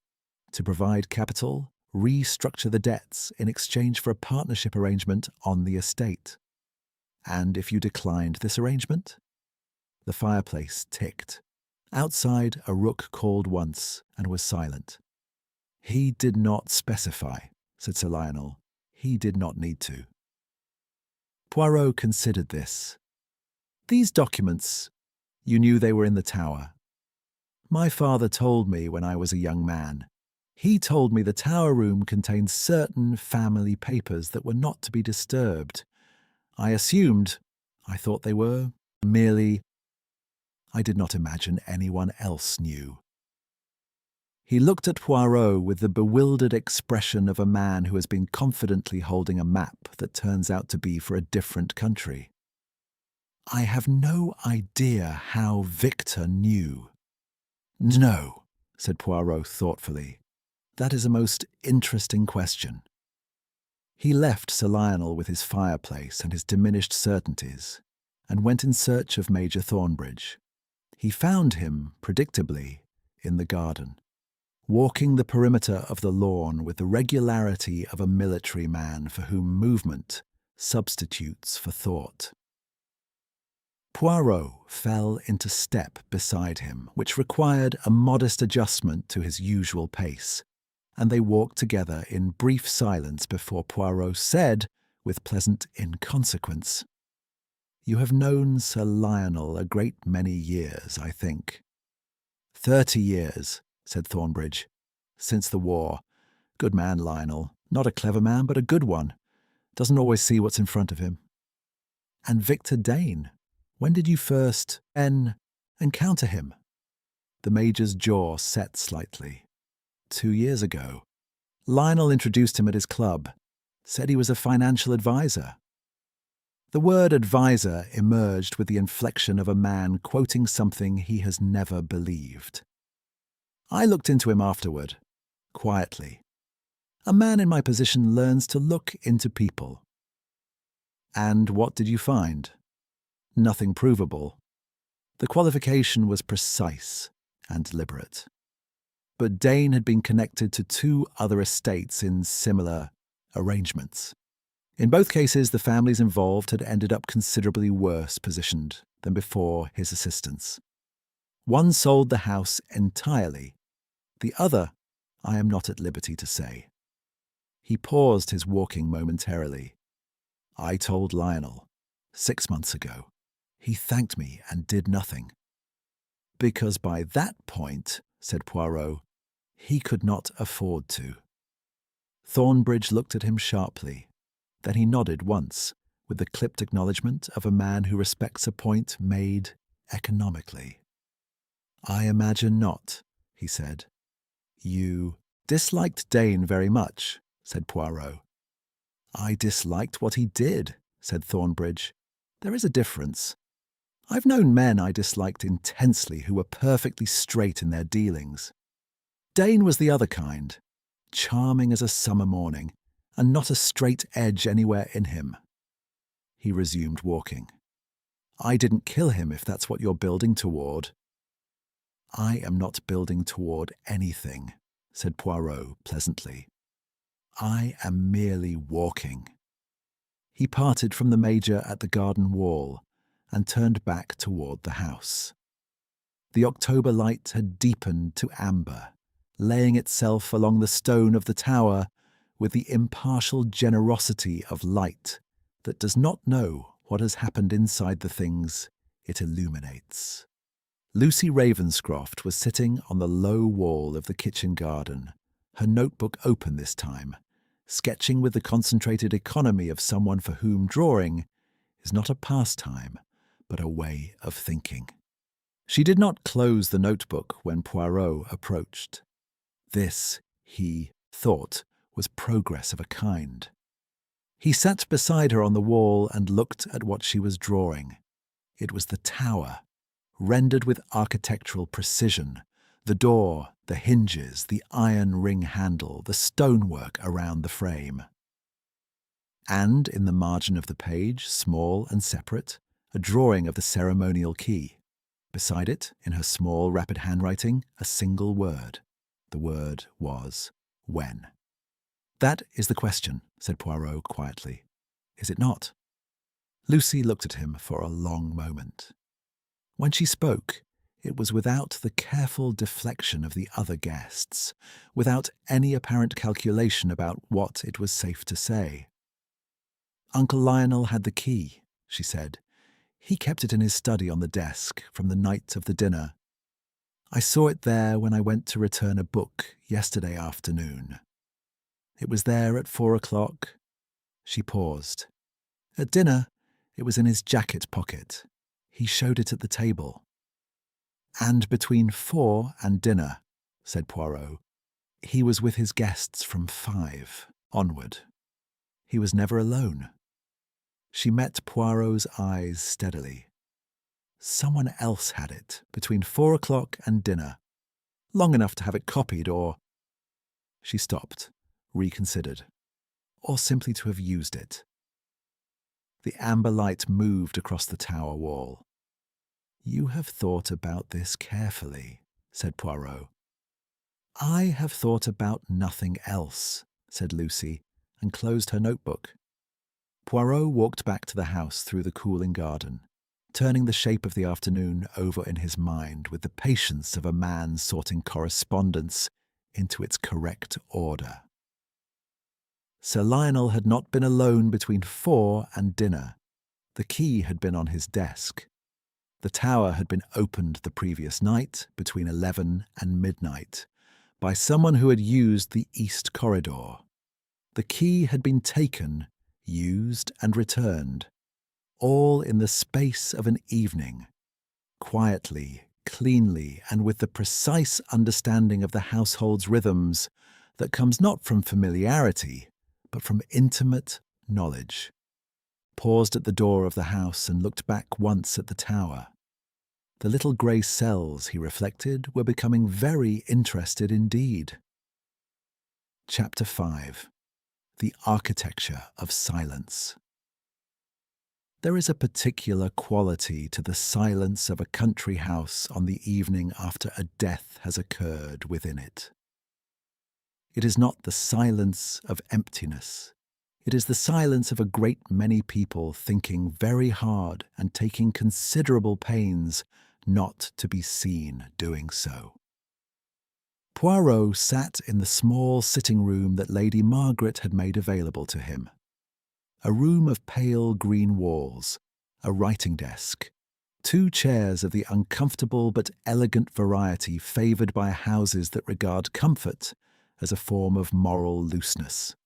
to provide capital, restructure the debts in exchange for a partnership arrangement on the estate. And if you declined this arrangement? The fireplace ticked. Outside, a rook called once and was silent. He did not specify, said Sir Lionel. He did not need to. Poirot considered this. These documents, you knew they were in the tower. My father told me when I was a young man. He told me the tower room contained certain family papers that were not to be disturbed. I thought they were merely. I did not imagine anyone else knew. He looked at Poirot with the bewildered expression of a man who has been confidently holding a map that turns out to be for a different country. I have no idea how Victor knew. No, said Poirot thoughtfully. That is a most interesting question. He left Sir Lionel with his fireplace and his diminished certainties, and went in search of Major Thornbridge. He found him, predictably, in the garden, walking the perimeter of the lawn with the regularity of a military man for whom movement substitutes for thought. Poirot fell into step beside him, which required a modest adjustment to his usual pace, and they walked together in brief silence before Poirot said, with pleasant inconsequence, "You have known Sir Lionel a great many years, I think." 30 years, said Thornbridge. Since the war. Good man, Lionel. Not a clever man, but a good one. Doesn't always see what's in front of him. And Victor Dane. When did you first encounter him? The Major's jaw set slightly. 2 years ago. Lionel introduced him at his club. Said he was a financial advisor. The word advisor emerged with the inflection of a man quoting something he has never believed. I looked into him afterward, quietly. A man in my position learns to look into people. And what did you find? Nothing provable. The qualification was precise and deliberate. But Dane had been connected to 2 other estates in similar arrangements. In both cases, the families involved had ended up considerably worse positioned than before his assistance. One sold the house entirely. The other, I am not at liberty to say. He paused his walking momentarily. I told Lionel, 6 months ago. He thanked me and did nothing. Because by that point, said Poirot, he could not afford to. Thornbridge looked at him sharply. Then he nodded once, with the clipped acknowledgement of a man who respects a point made economically. I imagine not, he said. You disliked Dane very much, said Poirot. I disliked what he did, said Thornbridge. There is a difference. I've known men I disliked intensely who were perfectly straight in their dealings. Dane was the other kind, charming as a summer morning, and not a straight edge anywhere in him. He resumed walking. I didn't kill him, if that's what you're building toward. I am not building toward anything, said Poirot pleasantly. I am merely walking. He parted from the Major at the garden wall and turned back toward the house. The October light had deepened to amber, laying itself along the stone of the tower with the impartial generosity of light that does not know what has happened inside the things it illuminates. Lucy Ravenscroft was sitting on the low wall of the kitchen garden, her notebook open this time, sketching with the concentrated economy of someone for whom drawing is not a pastime, but a way of thinking. She did not close the notebook when Poirot approached. This, he thought, was progress of a kind. He sat beside her on the wall and looked at what she was drawing. It was the tower, rendered with architectural precision, the door, the hinges, the iron ring handle, the stonework around the frame. And in the margin of the page, small and separate, a drawing of the ceremonial key. Beside it, in her small, rapid handwriting, a single word. The word was when. "That is the question," said Poirot quietly. "Is it not?" Lucy looked at him for a long moment. When she spoke, it was without the careful deflection of the other guests, without any apparent calculation about what it was safe to say. "Uncle Lionel had the key," she said. "He kept it in his study on the desk from the night of the dinner. I saw it there when I went to return a book yesterday afternoon. It was there at 4 o'clock." She paused. "At dinner, it was in his jacket pocket. He showed it at the table." "And between 4 and dinner," said Poirot, "he was with his guests from 5 onward. He was never alone." She met Poirot's eyes steadily. "Someone else had it between 4 o'clock and dinner, long enough to have it copied, or—" She stopped, reconsidered. "Or simply to have used it." The amber light moved across the tower wall. "You have thought about this carefully," said Poirot. "I have thought about nothing else," said Lucy, and closed her notebook. Poirot walked back to the house through the cooling garden, turning the shape of the afternoon over in his mind with the patience of a man sorting correspondence into its correct order. Sir Lionel had not been alone between 4 and dinner. The key had been on his desk. The tower had been opened the previous night, between 11 and midnight, by someone who had used the east corridor. The key had been taken, used and returned, all in the space of an evening, quietly, cleanly, and with the precise understanding of the household's rhythms that comes not from familiarity, but from intimate knowledge. Paused at the door of the house and looked back once at the tower. The little grey cells, he reflected, were becoming very interested indeed. Chapter 5. The Architecture of Silence. There is a particular quality to the silence of a country house on the evening after a death has occurred within it. It is not the silence of emptiness. It is the silence of a great many people thinking very hard and taking considerable pains not to be seen doing so. Poirot sat in the small sitting room that Lady Margaret had made available to him. A room of pale green walls, a writing desk, 2 chairs of the uncomfortable but elegant variety favoured by houses that regard comfort as a form of moral looseness.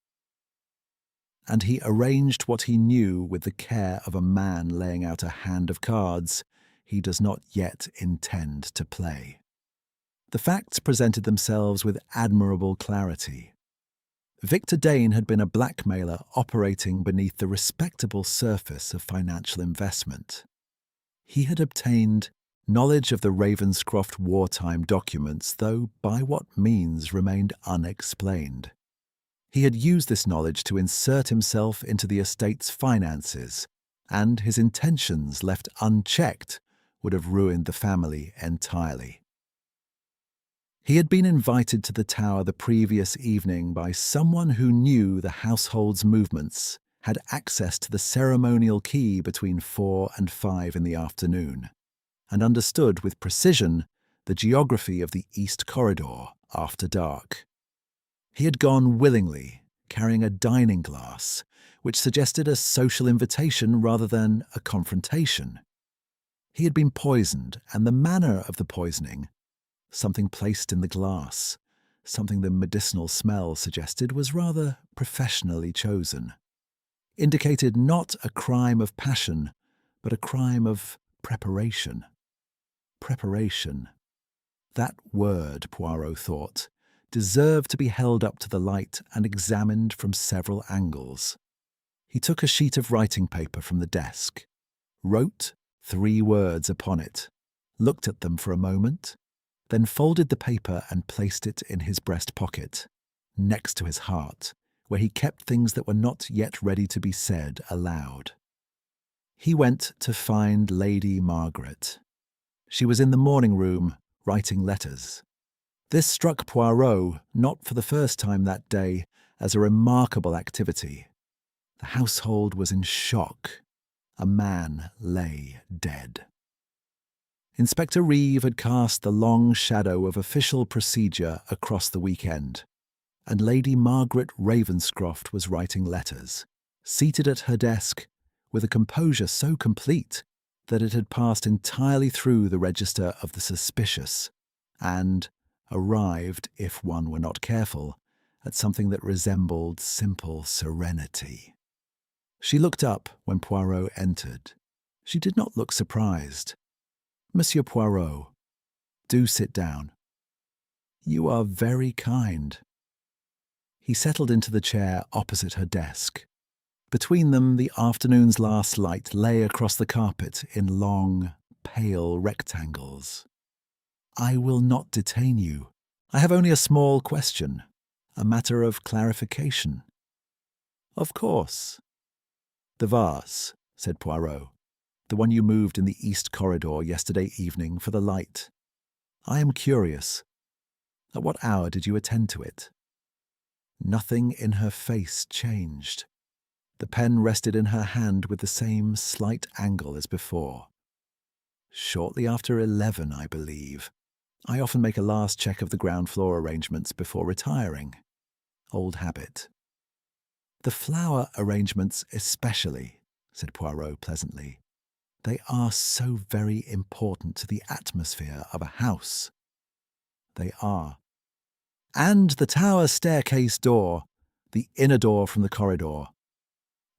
And he arranged what he knew with the care of a man laying out a hand of cards he does not yet intend to play. The facts presented themselves with admirable clarity. Victor Dane had been a blackmailer operating beneath the respectable surface of financial investment. He had obtained knowledge of the Ravenscroft wartime documents, though by what means remained unexplained. He had used this knowledge to insert himself into the estate's finances, and his intentions left unchecked would have ruined the family entirely. He had been invited to the tower the previous evening by someone who knew the household's movements, had access to the ceremonial key between 4 and 5 in the afternoon, and understood with precision the geography of the East Corridor after dark. He had gone willingly, carrying a dining glass, which suggested a social invitation rather than a confrontation. He had been poisoned, and the manner of the poisoning, something placed in the glass, something the medicinal smell suggested, was rather professionally chosen, indicated not a crime of passion, but a crime of preparation. Preparation. That word, Poirot thought, deserved to be held up to the light and examined from several angles. He took a sheet of writing paper from the desk, wrote 3 words upon it, looked at them for a moment, then folded the paper and placed it in his breast pocket, next to his heart, where he kept things that were not yet ready to be said aloud. He went to find Lady Margaret. She was in the morning room, writing letters. This struck Poirot, not for the first time that day, as a remarkable activity. The household was in shock. A man lay dead. Inspector Reeve had cast the long shadow of official procedure across the weekend, and Lady Margaret Ravenscroft was writing letters, seated at her desk, with a composure so complete that it had passed entirely through the register of the suspicious, and arrived, if one were not careful, at something that resembled simple serenity. She looked up when Poirot entered. She did not look surprised. "Monsieur Poirot, do sit down." "You are very kind." He settled into the chair opposite her desk. Between them, the afternoon's last light lay across the carpet in long, pale rectangles. "I will not detain you. I have only a small question, a matter of clarification." "Of course." "The vase," said Poirot. "The one you moved in the east corridor yesterday evening for the light. I am curious. At what hour did you attend to it?" Nothing in her face changed. The pen rested in her hand with the same slight angle as before. "Shortly after 11, I believe. I often make a last check of the ground floor arrangements before retiring. Old habit." "The flower arrangements especially," said Poirot pleasantly. "They are so very important to the atmosphere of a house." "They are." "And the tower staircase door, the inner door from the corridor.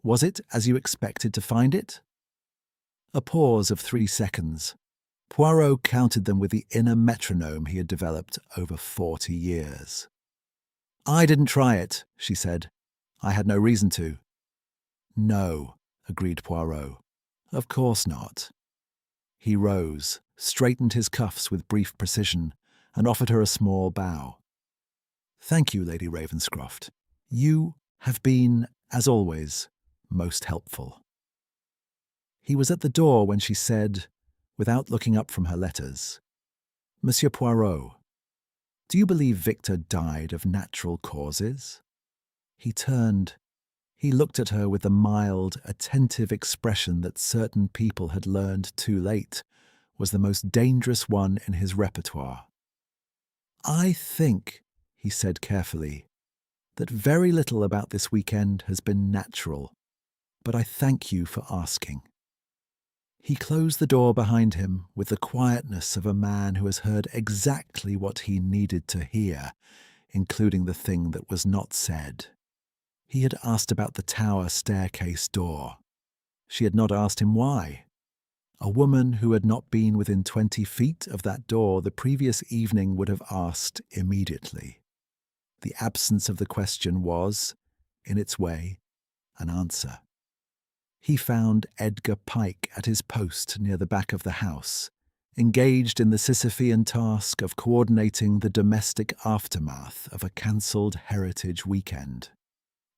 Was it as you expected to find it?" A pause of 3 seconds. Poirot counted them with the inner metronome he had developed over 40 years. "I didn't try it," she said. "I had no reason to." "No," agreed Poirot. "Of course not." He rose, straightened his cuffs with brief precision, and offered her a small bow. "Thank you, Lady Ravenscroft. You have been, as always, most helpful." He was at the door when she said, without looking up from her letters, "Monsieur Poirot, do you believe Victor died of natural causes?" He turned. He looked at her with the mild, attentive expression that certain people had learned too late was the most dangerous one in his repertoire. "I think," he said carefully, "that very little about this weekend has been natural, but I thank you for asking." He closed the door behind him with the quietness of a man who has heard exactly what he needed to hear, including the thing that was not said. He had asked about the tower staircase door. She had not asked him why. A woman who had not been within 20 feet of that door the previous evening would have asked immediately. The absence of the question was, in its way, an answer. He found Edgar Pike at his post near the back of the house, engaged in the Sisyphean task of coordinating the domestic aftermath of a cancelled heritage weekend.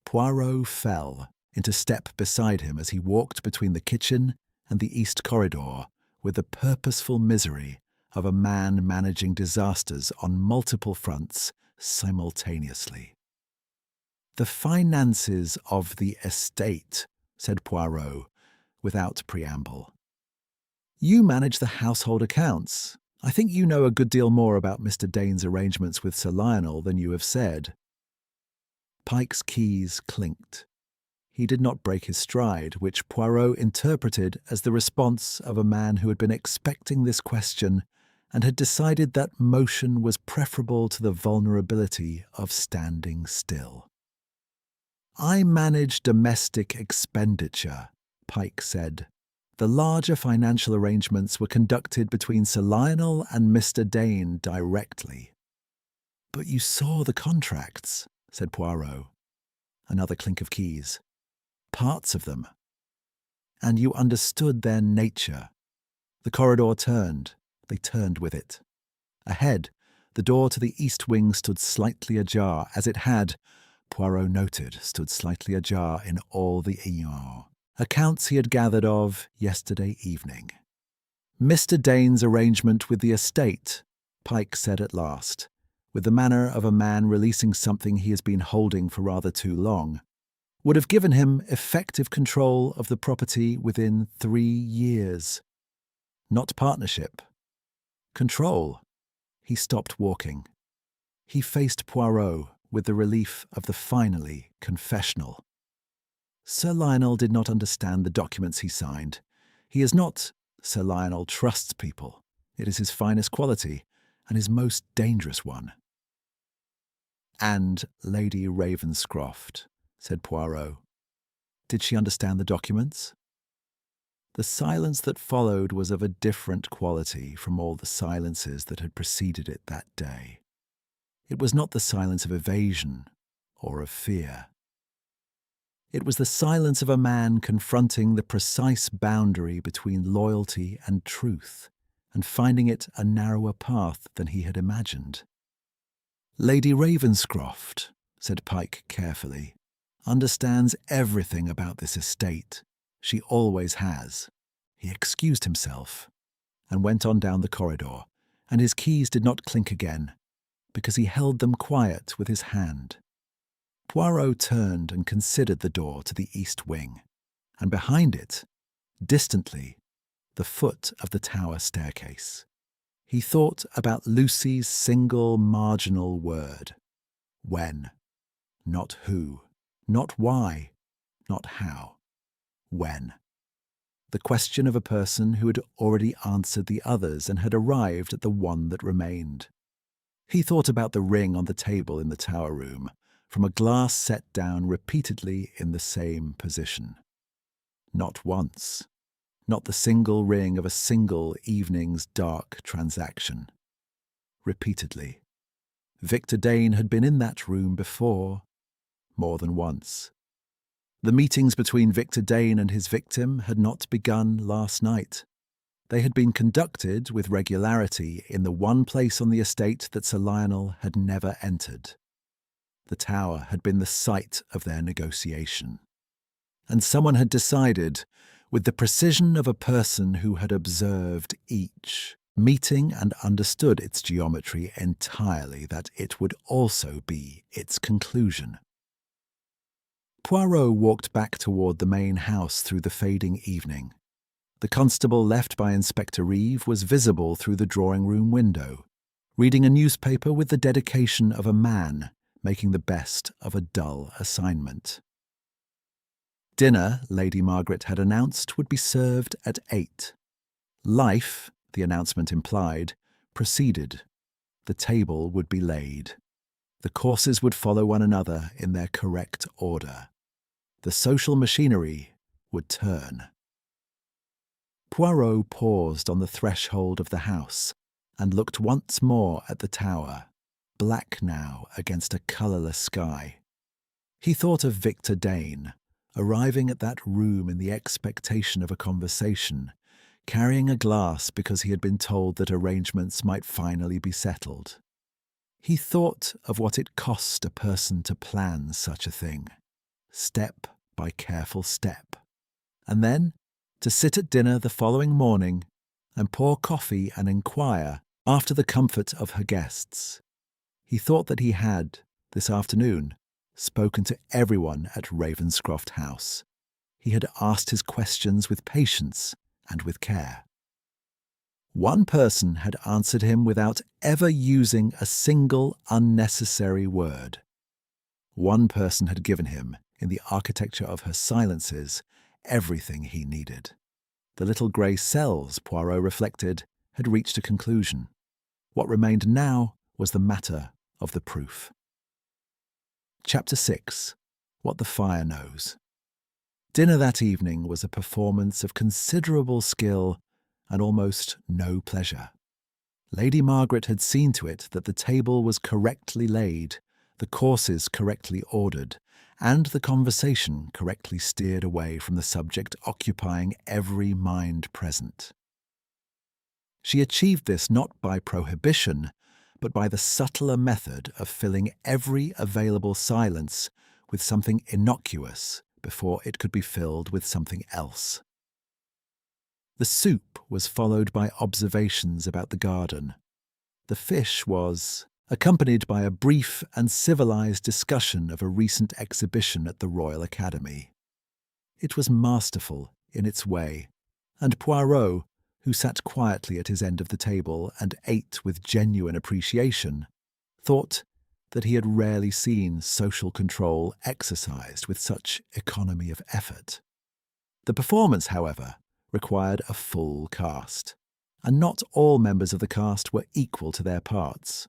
Poirot fell into step beside him as he walked between the kitchen and the east corridor with the purposeful misery of a man managing disasters on multiple fronts simultaneously. "The finances of the estate," said Poirot, without preamble. "You manage the household accounts. I think you know a good deal more about Mr. Dane's arrangements with Sir Lionel than you have said." Pike's keys clinked. He did not break his stride, which Poirot interpreted as the response of a man who had been expecting this question and had decided that motion was preferable to the vulnerability of standing still. "I manage domestic expenditure," Pike said. "The larger financial arrangements were conducted between Sir Lionel and Mr. Dane directly." "But you saw the contracts," said Poirot. Another clink of keys. "Parts of them. And you understood their nature." The corridor turned. They turned with it. Ahead, the door to the east wing stood slightly ajar, as it had, Poirot noted, stood slightly ajar in all the accounts he had gathered of yesterday evening. Mr. Dane's arrangement with the estate, Pike said at last, with the manner of a man releasing something he has been holding for rather too long, would have given him effective control of the property within 3 years. Not partnership. Control. He stopped walking. He faced Poirot with the relief of the finally confessional. Sir Lionel did not understand the documents he signed. He is not. Sir Lionel trusts people. It is his finest quality, and his most dangerous one. And Lady Ravenscroft, said Poirot. Did she understand the documents? The silence that followed was of a different quality from all the silences that had preceded it that day. It was not the silence of evasion or of fear. It was the silence of a man confronting the precise boundary between loyalty and truth, and finding it a narrower path than he had imagined. Lady Ravenscroft, said Pike carefully, understands everything about this estate. She always has. He excused himself and went on down the corridor, and his keys did not clink again, because he held them quiet with his hand. Poirot turned and considered the door to the east wing, and behind it, distantly, the foot of the tower staircase. He thought about Lucy's single marginal word. When. Not who. Not why. Not how. When. The question of a person who had already answered the others and had arrived at the one that remained. He thought about the ring on the table in the tower room, from a glass set down repeatedly in the same position. Not once. Not the single ring of a single evening's dark transaction. Repeatedly. Victor Dane had been in that room before, more than once. The meetings between Victor Dane and his victim had not begun last night. They had been conducted with regularity in the one place on the estate that Sir Lionel had never entered. The tower had been the site of their negotiation. And someone had decided, with the precision of a person who had observed each meeting and understood its geometry entirely, that it would also be its conclusion. Poirot walked back toward the main house through the fading evening. The constable left by Inspector Reeve was visible through the drawing-room window, reading a newspaper with the dedication of a man making the best of a dull assignment. Dinner, Lady Margaret had announced, would be served at 8. Life, the announcement implied, proceeded. The table would be laid. The courses would follow one another in their correct order. The social machinery would turn. Poirot paused on the threshold of the house and looked once more at the tower, black now against a colourless sky. He thought of Victor Dane, arriving at that room in the expectation of a conversation, carrying a glass because he had been told that arrangements might finally be settled. He thought of what it cost a person to plan such a thing, step by careful step, and then to sit at dinner the following morning and pour coffee and inquire after the comfort of her guests. He thought that he had, this afternoon, spoken to everyone at Ravenscroft House. He had asked his questions with patience and with care. One person had answered him without ever using a single unnecessary word. One person had given him, in the architecture of her silences, everything he needed. The little grey cells, Poirot reflected, had reached a conclusion. What remained now was the matter of the proof. Chapter 6. What the Fire Knows. Dinner that evening was a performance of considerable skill and almost no pleasure. Lady Margaret had seen to it that the table was correctly laid, the courses correctly ordered, and the conversation correctly steered away from the subject occupying every mind present. She achieved this not by prohibition, but by the subtler method of filling every available silence with something innocuous before it could be filled with something else. The soup was followed by observations about the garden. The fish was accompanied by a brief and civilized discussion of a recent exhibition at the Royal Academy. It was masterful in its way, and Poirot, who sat quietly at his end of the table and ate with genuine appreciation, thought that he had rarely seen social control exercised with such economy of effort. The performance, however, required a full cast, and not all members of the cast were equal to their parts.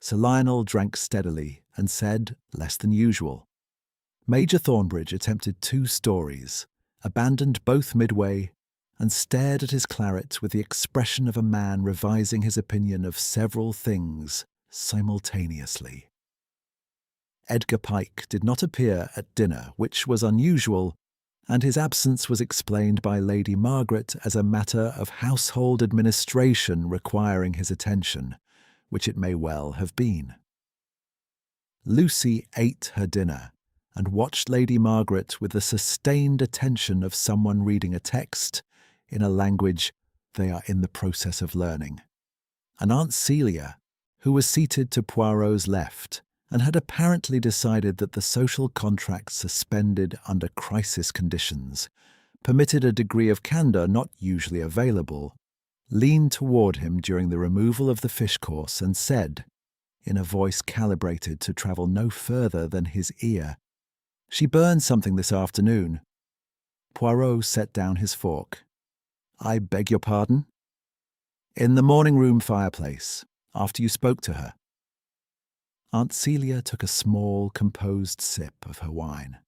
Sir Lionel drank steadily and said less than usual. Major Thornbridge attempted 2 stories, abandoned both midway, and stared at his claret with the expression of a man revising his opinion of several things simultaneously. Edgar Pike did not appear at dinner, which was unusual, and his absence was explained by Lady Margaret as a matter of household administration requiring his attention, which it may well have been. Lucy ate her dinner and watched Lady Margaret with the sustained attention of someone reading a text in a language they are in the process of learning. And Aunt Celia, who was seated to Poirot's left and had apparently decided that the social contract suspended under crisis conditions permitted a degree of candour not usually available, leaned toward him during the removal of the fish course and said, in a voice calibrated to travel no further than his ear, "She burned something this afternoon." Poirot set down his fork. "I beg your pardon?" "In the morning-room fireplace, after you spoke to her." Aunt Celia took a small, composed sip of her wine.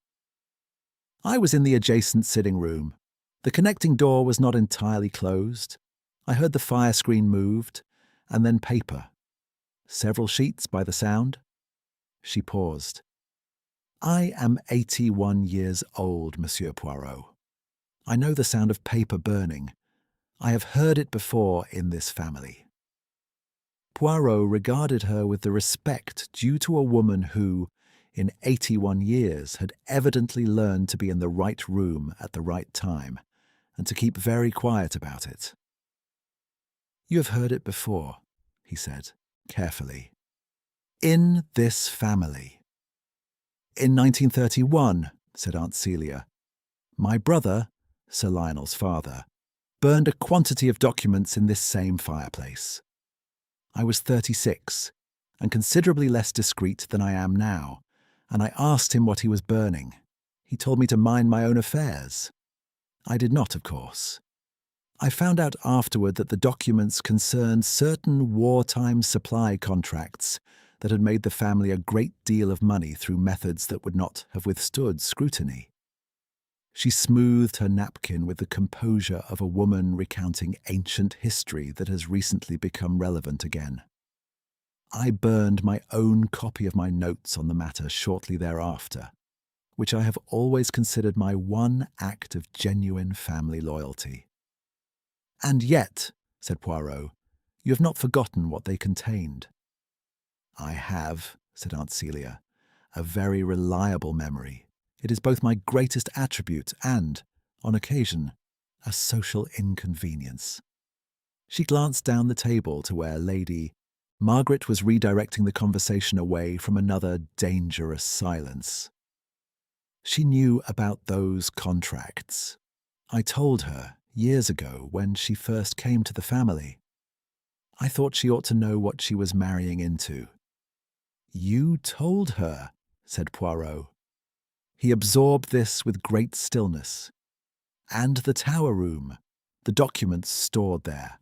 "I was in the adjacent sitting-room. The connecting door was not entirely closed. I heard the fire screen moved, and then paper. Several sheets by the sound." She paused. "I am 81 years old, Monsieur Poirot. I know the sound of paper burning. I have heard it before in this family." Poirot regarded her with the respect due to a woman who, in 81 years, had evidently learned to be in the right room at the right time, and to keep very quiet about it. "You have heard it before," he said, carefully. "In this family." "In 1931, said Aunt Celia. "My brother, Sir Lionel's father, burned a quantity of documents in this same fireplace. I was 36, and considerably less discreet than I am now, and I asked him what he was burning. He told me to mind my own affairs. I did not, of course. I found out afterward that the documents concerned certain wartime supply contracts that had made the family a great deal of money through methods that would not have withstood scrutiny." She smoothed her napkin with the composure of a woman recounting ancient history that has recently become relevant again. "I burned my own copy of my notes on the matter shortly thereafter, which I have always considered my one act of genuine family loyalty." "And yet," said Poirot, "you have not forgotten what they contained." "I have," said Aunt Celia, "a very reliable memory. It is both my greatest attribute and, on occasion, a social inconvenience." She glanced down the table to where Lady Margaret was redirecting the conversation away from another dangerous silence. "She knew about those contracts. I told her years ago when she first came to the family. I thought she ought to know what she was marrying into." "You told her," said Poirot. He absorbed this with great stillness. "And the tower room, the documents stored there."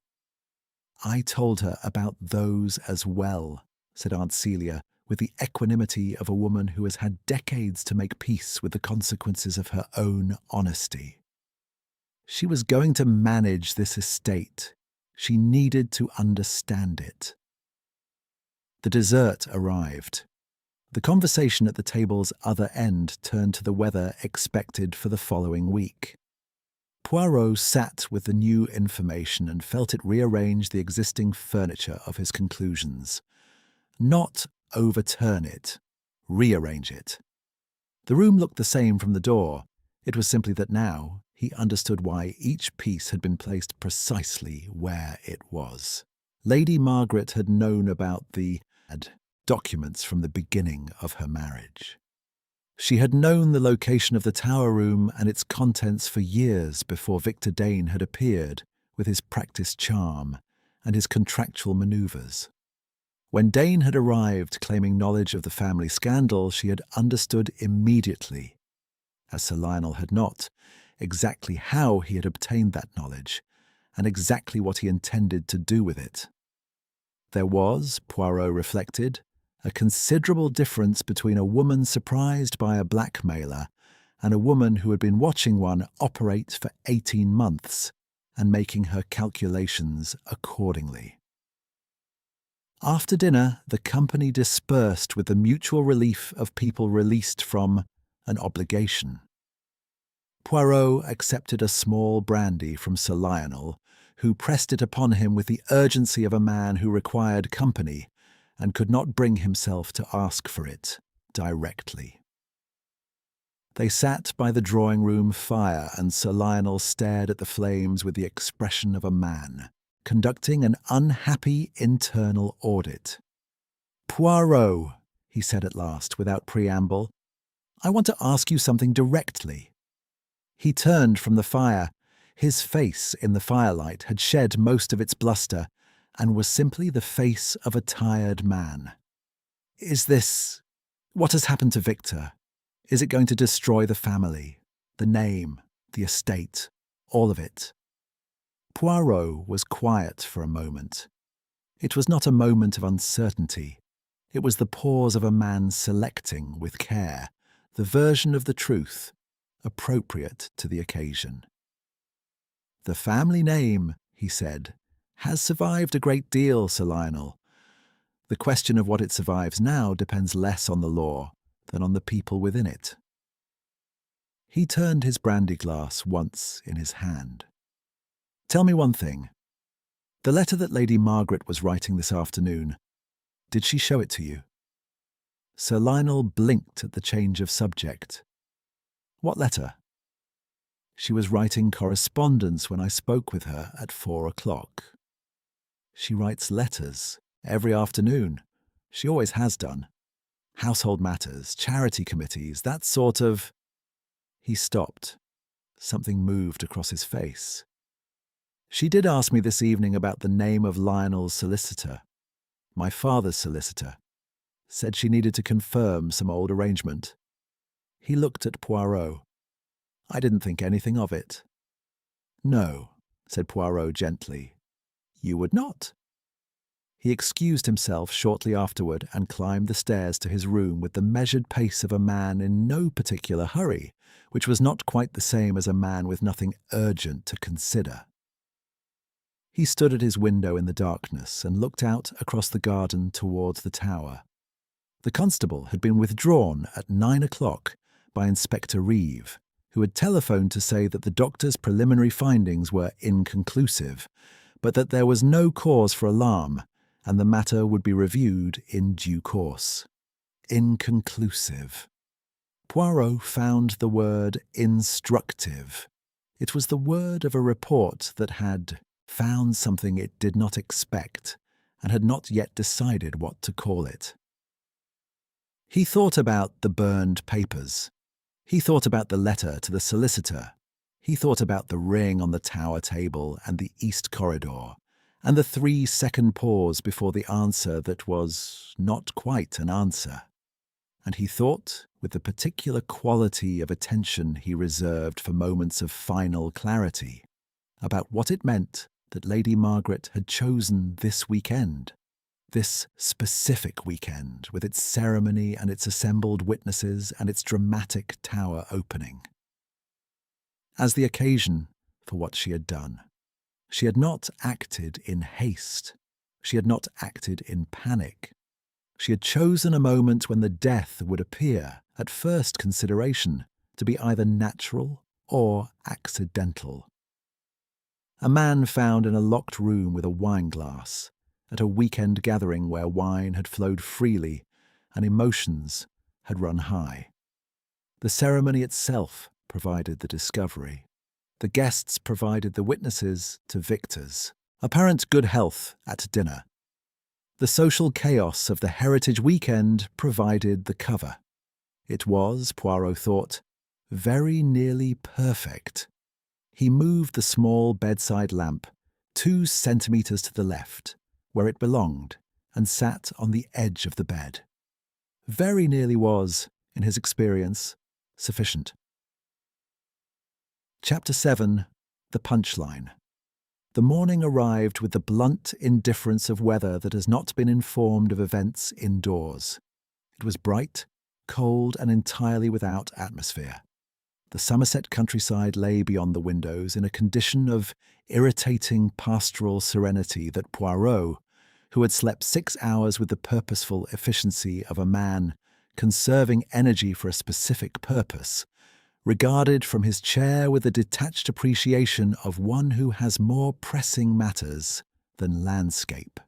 "I told her about those as well," said Aunt Celia, with the equanimity of a woman who has had decades to make peace with the consequences of her own honesty. She was going to manage this estate. She needed to understand it. The dessert arrived. The conversation at the table's other end turned to the weather expected for the following week. Poirot sat with the new information and felt it rearrange the existing furniture of his conclusions. Not overturn it, rearrange it. The room looked the same from the door. It was simply that now He understood why each piece had been placed precisely where it was. Lady Margaret had known about the documents from the beginning of her marriage. She had known the location of the tower room and its contents for years before Victor Dane had appeared with his practiced charm and his contractual manoeuvres. When Dane had arrived claiming knowledge of the family scandal, she had understood immediately, as Sir Lionel had not, exactly how he had obtained that knowledge and exactly what he intended to do with it. There was, Poirot reflected, a considerable difference between a woman surprised by a blackmailer and a woman who had been watching one operate for 18 months and making her calculations accordingly. After dinner, the company dispersed with the mutual relief of people released from an obligation. Poirot accepted a small brandy from Sir Lionel, who pressed it upon him with the urgency of a man who required company and could not bring himself to ask for it directly. They sat by the drawing-room fire, and Sir Lionel stared at the flames with the expression of a man conducting an unhappy internal audit. "Poirot," he said at last, without preamble, "I want to ask you something directly." He turned from the fire. His face in the firelight had shed most of its bluster and was simply the face of a tired man. What has happened to Victor? Is it going to destroy the family, the name, the estate, all of it? Poirot was quiet for a moment. It was not a moment of uncertainty. It was the pause of a man selecting, with care, the version of the truth appropriate to the occasion. "The family name," he said, "has survived a great deal, Sir Lionel. The question of what it survives now depends less on the law than on the people within it." He turned his brandy glass once in his hand. "Tell me one thing. The letter that Lady Margaret was writing this afternoon, did she show it to you?" Sir Lionel blinked at the change of subject. "What letter?" "She was writing correspondence when I spoke with her at 4 o'clock. She writes letters every afternoon. She always has done. Household matters, charity committees, that sort of—" He stopped. Something moved across his face. "She did ask me this evening about the name of Lionel's solicitor, my father's solicitor. Said she needed to confirm some old arrangement." He looked at Poirot. "I didn't think anything of it." "No," said Poirot gently. "You would not." He excused himself shortly afterward and climbed the stairs to his room with the measured pace of a man in no particular hurry, which was not quite the same as a man with nothing urgent to consider. He stood at his window in the darkness and looked out across the garden towards the tower. The constable had been withdrawn at 9 o'clock by Inspector Reeve, who had telephoned to say that the doctor's preliminary findings were inconclusive, but that there was no cause for alarm and the matter would be reviewed in due course. Inconclusive. Poirot found the word instructive. It was the word of a report that had found something it did not expect and had not yet decided what to call it. He thought about the burned papers. He thought about the letter to the solicitor. He thought about the ring on the tower table and the east corridor, and the 3-second pause before the answer that was not quite an answer. And he thought, with the particular quality of attention he reserved for moments of final clarity, about what it meant that Lady Margaret had chosen this weekend, this specific weekend, with its ceremony and its assembled witnesses and its dramatic tower opening, as the occasion for what she had done. She had not acted in haste. She had not acted in panic. She had chosen a moment when the death would appear, at first consideration, to be either natural or accidental. A man found in a locked room with a wine-glass, at a weekend gathering where wine had flowed freely and emotions had run high. The ceremony itself provided the discovery. The guests provided the witnesses to Victor's apparent good health at dinner. The social chaos of the Heritage Weekend provided the cover. It was, Poirot thought, very nearly perfect. He moved the small bedside lamp 2 centimetres to the left, where it belonged, and sat on the edge of the bed. Very nearly was, in his experience, sufficient. Chapter 7. The Punchline. The morning arrived with the blunt indifference of weather that has not been informed of events indoors. It was bright, cold, and entirely without atmosphere. The Somerset countryside lay beyond the windows in a condition of irritating pastoral serenity that Poirot, who had slept 6 hours with the purposeful efficiency of a man conserving energy for a specific purpose, regarded from his chair with a detached appreciation of one who has more pressing matters than landscape.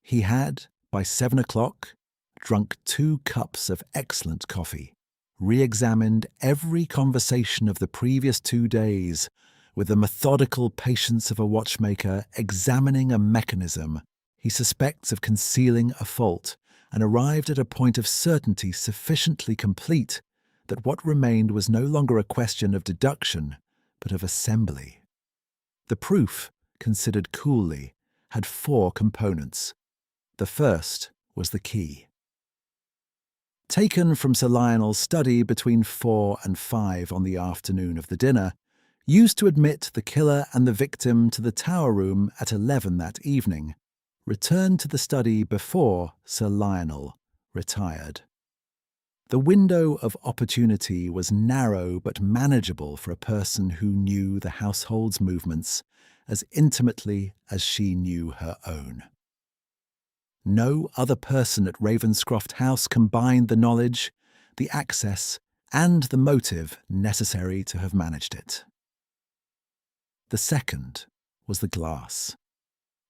He had, by 7 o'clock, drunk 2 cups of excellent coffee, re-examined every conversation of the previous 2 days with the methodical patience of a watchmaker examining a mechanism he suspects of concealing a fault, and arrived at a point of certainty sufficiently complete that what remained was no longer a question of deduction, but of assembly. The proof, considered coolly, had 4 components. The first was the key. Taken from Sir Lionel's study between 4 and 5 on the afternoon of the dinner, used to admit the killer and the victim to the tower room at 11 that evening, returned to the study before Sir Lionel retired. The window of opportunity was narrow but manageable for a person who knew the household's movements as intimately as she knew her own. No other person at Ravenscroft House combined the knowledge, the access, and the motive necessary to have managed it. The second was the glass.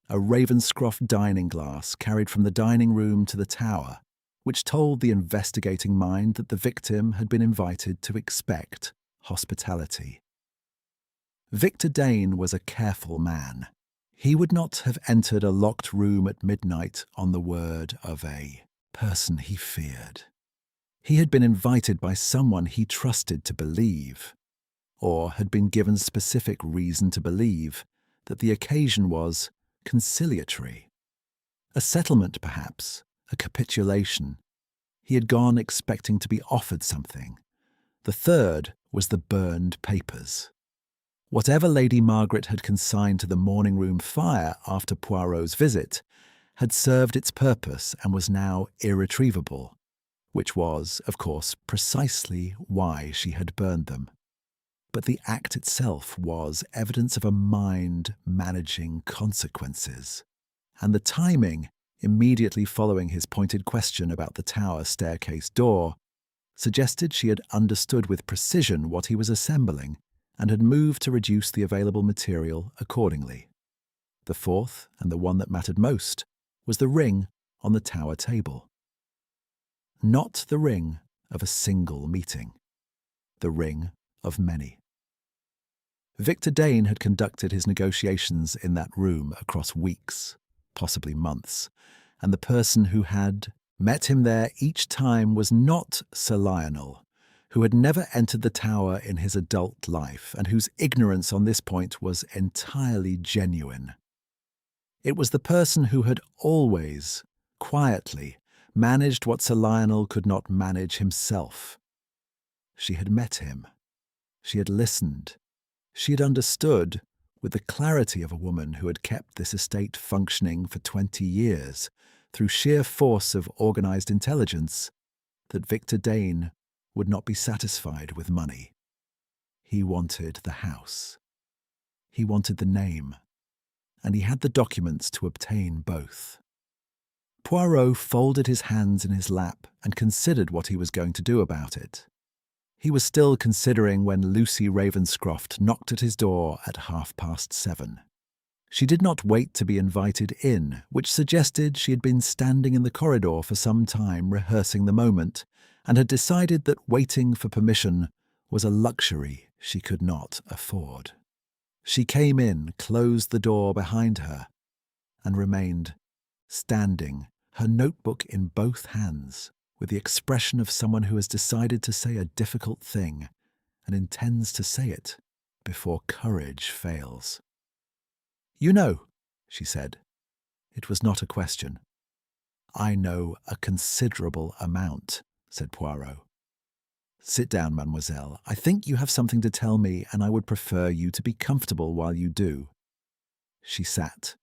A Ravenscroft dining glass carried from the dining room to the tower, which told the investigating mind that the victim had been invited to expect hospitality. Victor Dane was a careful man. He would not have entered a locked room at midnight on the word of a person he feared. He had been invited by someone he trusted to believe, or had been given specific reason to believe, that the occasion was conciliatory. A settlement, perhaps, a capitulation. He had gone expecting to be offered something. The third was the burned papers. Whatever Lady Margaret had consigned to the morning-room fire after Poirot's visit had served its purpose and was now irretrievable, which was, of course, precisely why she had burned them. But the act itself was evidence of a mind managing consequences, and the timing, immediately following his pointed question about the tower staircase door, suggested she had understood with precision what he was assembling and had moved to reduce the available material accordingly. The fourth, and the one that mattered most, was the ring on the tower table. Not the ring of a single meeting, the ring of many. Victor Dane had conducted his negotiations in that room across weeks, possibly months, and the person who had met him there each time was not Sir Lionel, who had never entered the tower in his adult life and whose ignorance on this point was entirely genuine. It was the person who had always, quietly, managed what Sir Lionel could not manage himself. She had met him. She had listened. She had understood, with the clarity of a woman who had kept this estate functioning for 20 years, through sheer force of organised intelligence, that Victor Dane would not be satisfied with money. He wanted the house. He wanted the name, and he had the documents to obtain both. Poirot folded his hands in his lap and considered what he was going to do about it. He was still considering when Lucy Ravenscroft knocked at his door at 7:30. She did not wait to be invited in, which suggested she had been standing in the corridor for some time rehearsing the moment, and had decided that waiting for permission was a luxury she could not afford. She came in, closed the door behind her, and remained standing, her notebook in both hands, with the expression of someone who has decided to say a difficult thing and intends to say it before courage fails. "You know," she said. It was not a question. "I know a considerable amount," said Poirot. "Sit down, mademoiselle. I think you have something to tell me, and I would prefer you to be comfortable while you do." She sat.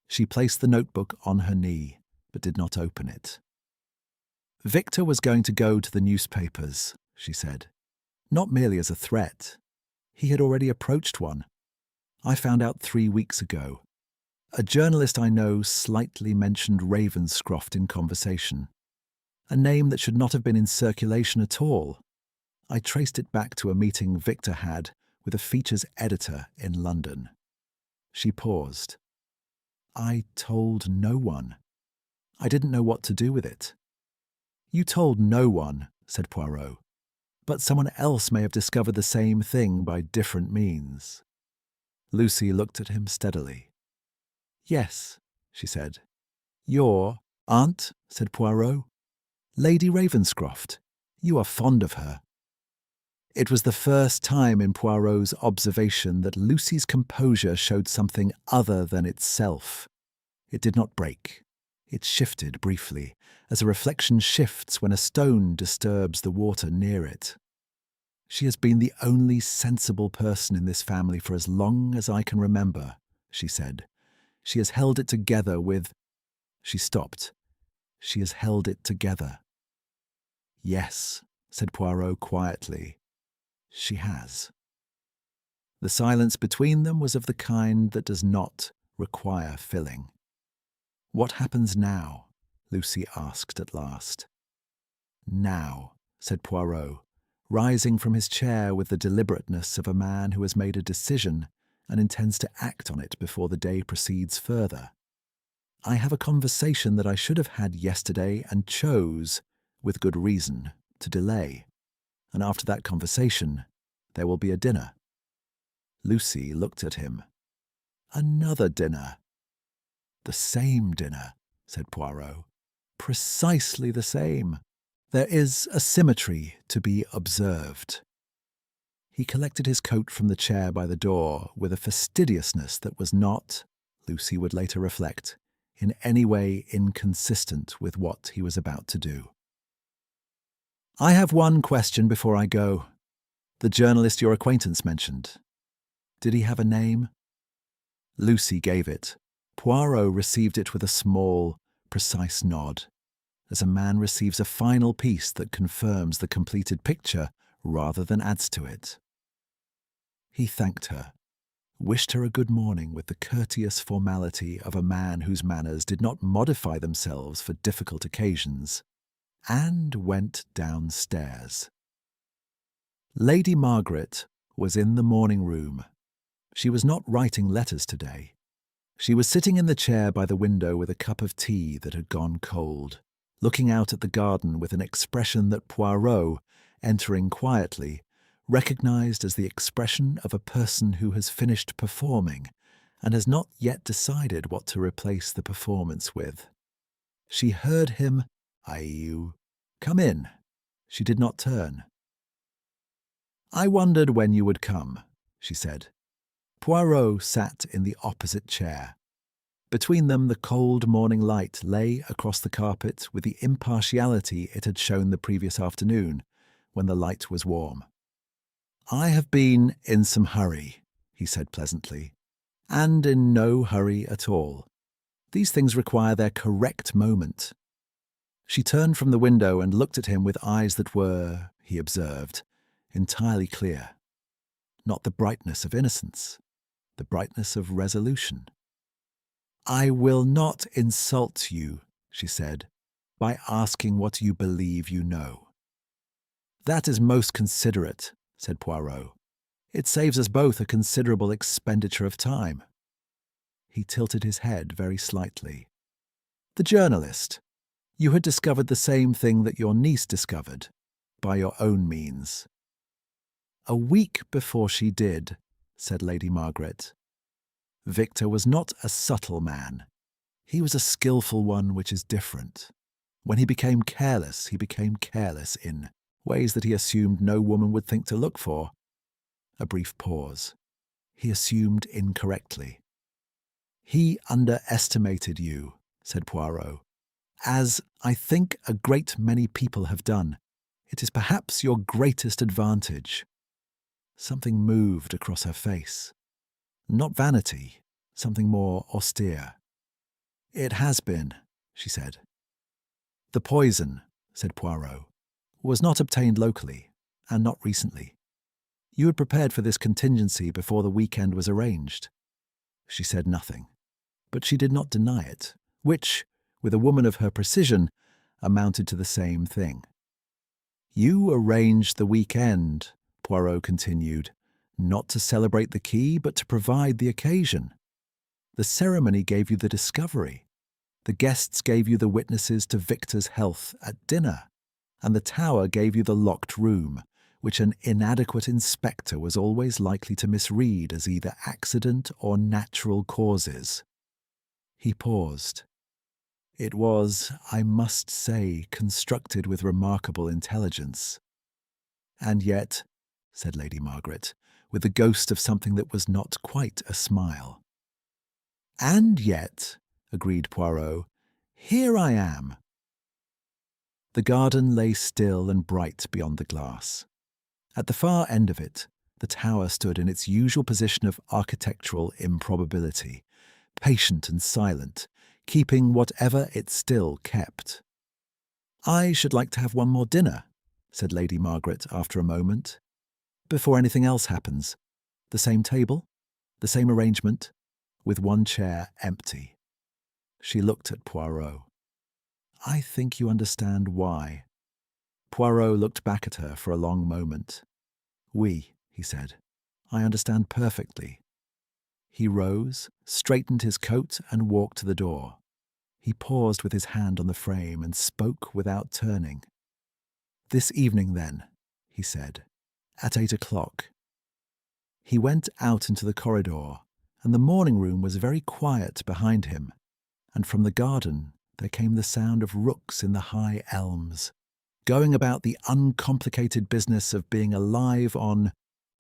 She placed the notebook on her knee, but did not open it. "Victor was going to go to the newspapers," she said. "Not merely as a threat. He had already approached one. I found out 3 weeks ago. A journalist I know slightly mentioned Ravenscroft in conversation, a name that should not have been in circulation at all. I traced it back to a meeting Victor had with a features editor in London." She paused. "I told no one. I didn't know what to do with it." "You told no one," said Poirot, "but someone else may have discovered the same thing by different means." Lucy looked at him steadily. "Yes," she said. "Your aunt," said Poirot. "Lady Ravenscroft. You are fond of her." It was the first time in Poirot's observation that Lucy's composure showed something other than itself. It did not break. It shifted briefly, as a reflection shifts when a stone disturbs the water near it. "She has been the only sensible person in this family for as long as I can remember," she said. "She has held it together with—" She stopped. "She has held it together." "Yes," said Poirot quietly. "She has." The silence between them was of the kind that does not require filling. "What happens now?" Lucy asked at last. "Now," said Poirot, rising from his chair with the deliberateness of a man who has made a decision and intends to act on it before the day proceeds further. "I have a conversation that I should have had yesterday and chose, with good reason, to delay. And after that conversation, there will be a dinner." Lucy looked at him. "Another dinner?" "The same dinner," said Poirot. "Precisely the same. There is a symmetry to be observed." He collected his coat from the chair by the door with a fastidiousness that was not, Lucy would later reflect, in any way inconsistent with what he was about to do. "I have one question before I go. The journalist your acquaintance mentioned. Did he have a name?" Lucy gave it. Poirot received it with a small, precise nod, as a man receives a final piece that confirms the completed picture rather than adds to it. He thanked her, wished her a good morning with the courteous formality of a man whose manners did not modify themselves for difficult occasions, and went downstairs. Lady Margaret was in the morning room. She was not writing letters today. She was sitting in the chair by the window with a cup of tea that had gone cold, looking out at the garden with an expression that Poirot, entering quietly, recognized as the expression of a person who has finished performing and has not yet decided what to replace the performance with. She heard him, "Aïe, come in." She did not turn. "I wondered when you would come," she said. Poirot sat in the opposite chair. Between them the cold morning light lay across the carpet with the impartiality it had shown the previous afternoon, when the light was warm. "I have been in some hurry," he said pleasantly, "and in no hurry at all. These things require their correct moment." She turned from the window and looked at him with eyes that were, he observed, entirely clear. Not the brightness of innocence, the brightness of resolution. "I will not insult you," she said, "by asking what you believe you know." "That is most considerate," said Poirot. "It saves us both a considerable expenditure of time." He tilted his head very slightly. "The journalist. You had discovered the same thing that your niece discovered, by your own means." "A week before she did," said Lady Margaret. "Victor was not a subtle man. He was a skillful one, which is different. When he became careless in ways that he assumed no woman would think to look for." A brief pause. "He assumed incorrectly." "He underestimated you," said Poirot, "as I think a great many people have done. It is perhaps your greatest advantage." Something moved across her face. Not vanity, something more austere. "It has been," she said. "The poison," said Poirot, "was not obtained locally, and not recently. You had prepared for this contingency before the weekend was arranged." She said nothing, but she did not deny it, which, with a woman of her precision, amounted to the same thing. "You arranged the weekend," Poirot continued, "not to celebrate the key, but to provide the occasion. The ceremony gave you the discovery. The guests gave you the witnesses to Victor's health at dinner, and the tower gave you the locked room, which an inadequate inspector was always likely to misread as either accident or natural causes." He paused. "It was, I must say, constructed with remarkable intelligence." "And yet," said Lady Margaret, with the ghost of something that was not quite a smile. "And yet," agreed Poirot, "here I am." The garden lay still and bright beyond the glass. At the far end of it, the tower stood in its usual position of architectural improbability, patient and silent, keeping whatever it still kept. "I should like to have one more dinner," said Lady Margaret after a moment. "Before anything else happens. The same table, the same arrangement, with one chair empty." She looked at Poirot. "I think you understand why." Poirot looked back at her for a long moment. "Oui," he said. "I understand perfectly." He rose, straightened his coat, and walked to the door. He paused with his hand on the frame and spoke without turning. "This evening, then," he said, "at 8 o'clock." He went out into the corridor, and the morning room was very quiet behind him, and from the garden there came the sound of rooks in the high elms, going about the uncomplicated business of being alive on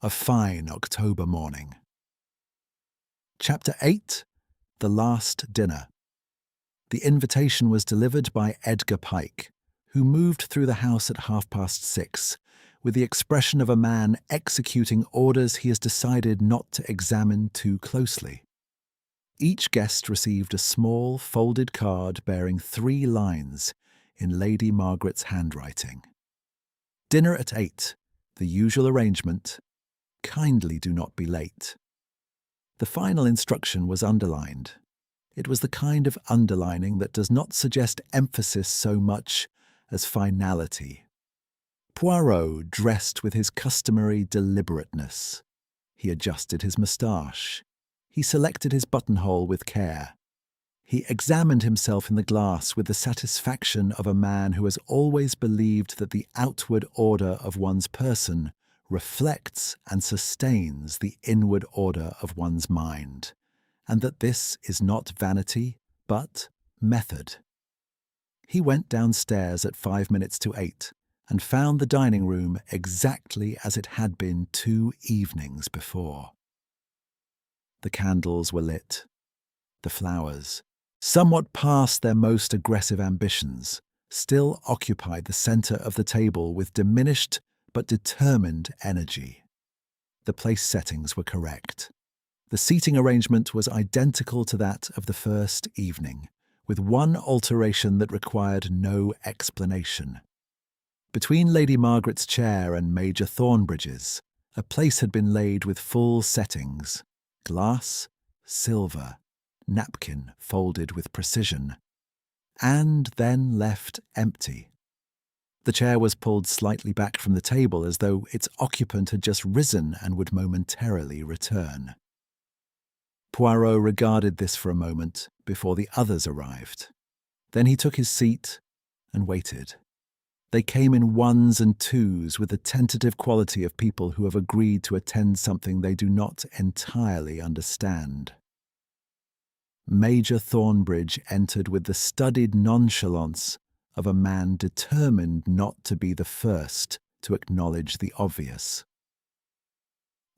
a fine October morning. Chapter 8. The Last Dinner. The invitation was delivered by Edgar Pike, who moved through the house at 6:30, with the expression of a man executing orders he has decided not to examine too closely. Each guest received a small folded card bearing 3 lines in Lady Margaret's handwriting. "Dinner at 8. The usual arrangement. Kindly do not be late." The final instruction was underlined. It was the kind of underlining that does not suggest emphasis so much as finality. Poirot dressed with his customary deliberateness. He adjusted his moustache. He selected his buttonhole with care. He examined himself in the glass with the satisfaction of a man who has always believed that the outward order of one's person reflects and sustains the inward order of one's mind, and that this is not vanity, but method. He went downstairs at 8:05 and found the dining room exactly as it had been 2 evenings before. The candles were lit. The flowers, somewhat past their most aggressive ambitions, still occupied the centre of the table with diminished but determined energy. The place settings were correct. The seating arrangement was identical to that of the first evening, with one alteration that required no explanation. Between Lady Margaret's chair and Major Thornbridge's, a place had been laid with full settings: glass, silver, napkin folded with precision, and then left empty. The chair was pulled slightly back from the table as though its occupant had just risen and would momentarily return. Poirot regarded this for a moment before the others arrived. Then he took his seat and waited. They came in ones and twos with the tentative quality of people who have agreed to attend something they do not entirely understand. Major Thornbridge entered with the studied nonchalance of a man determined not to be the first to acknowledge the obvious.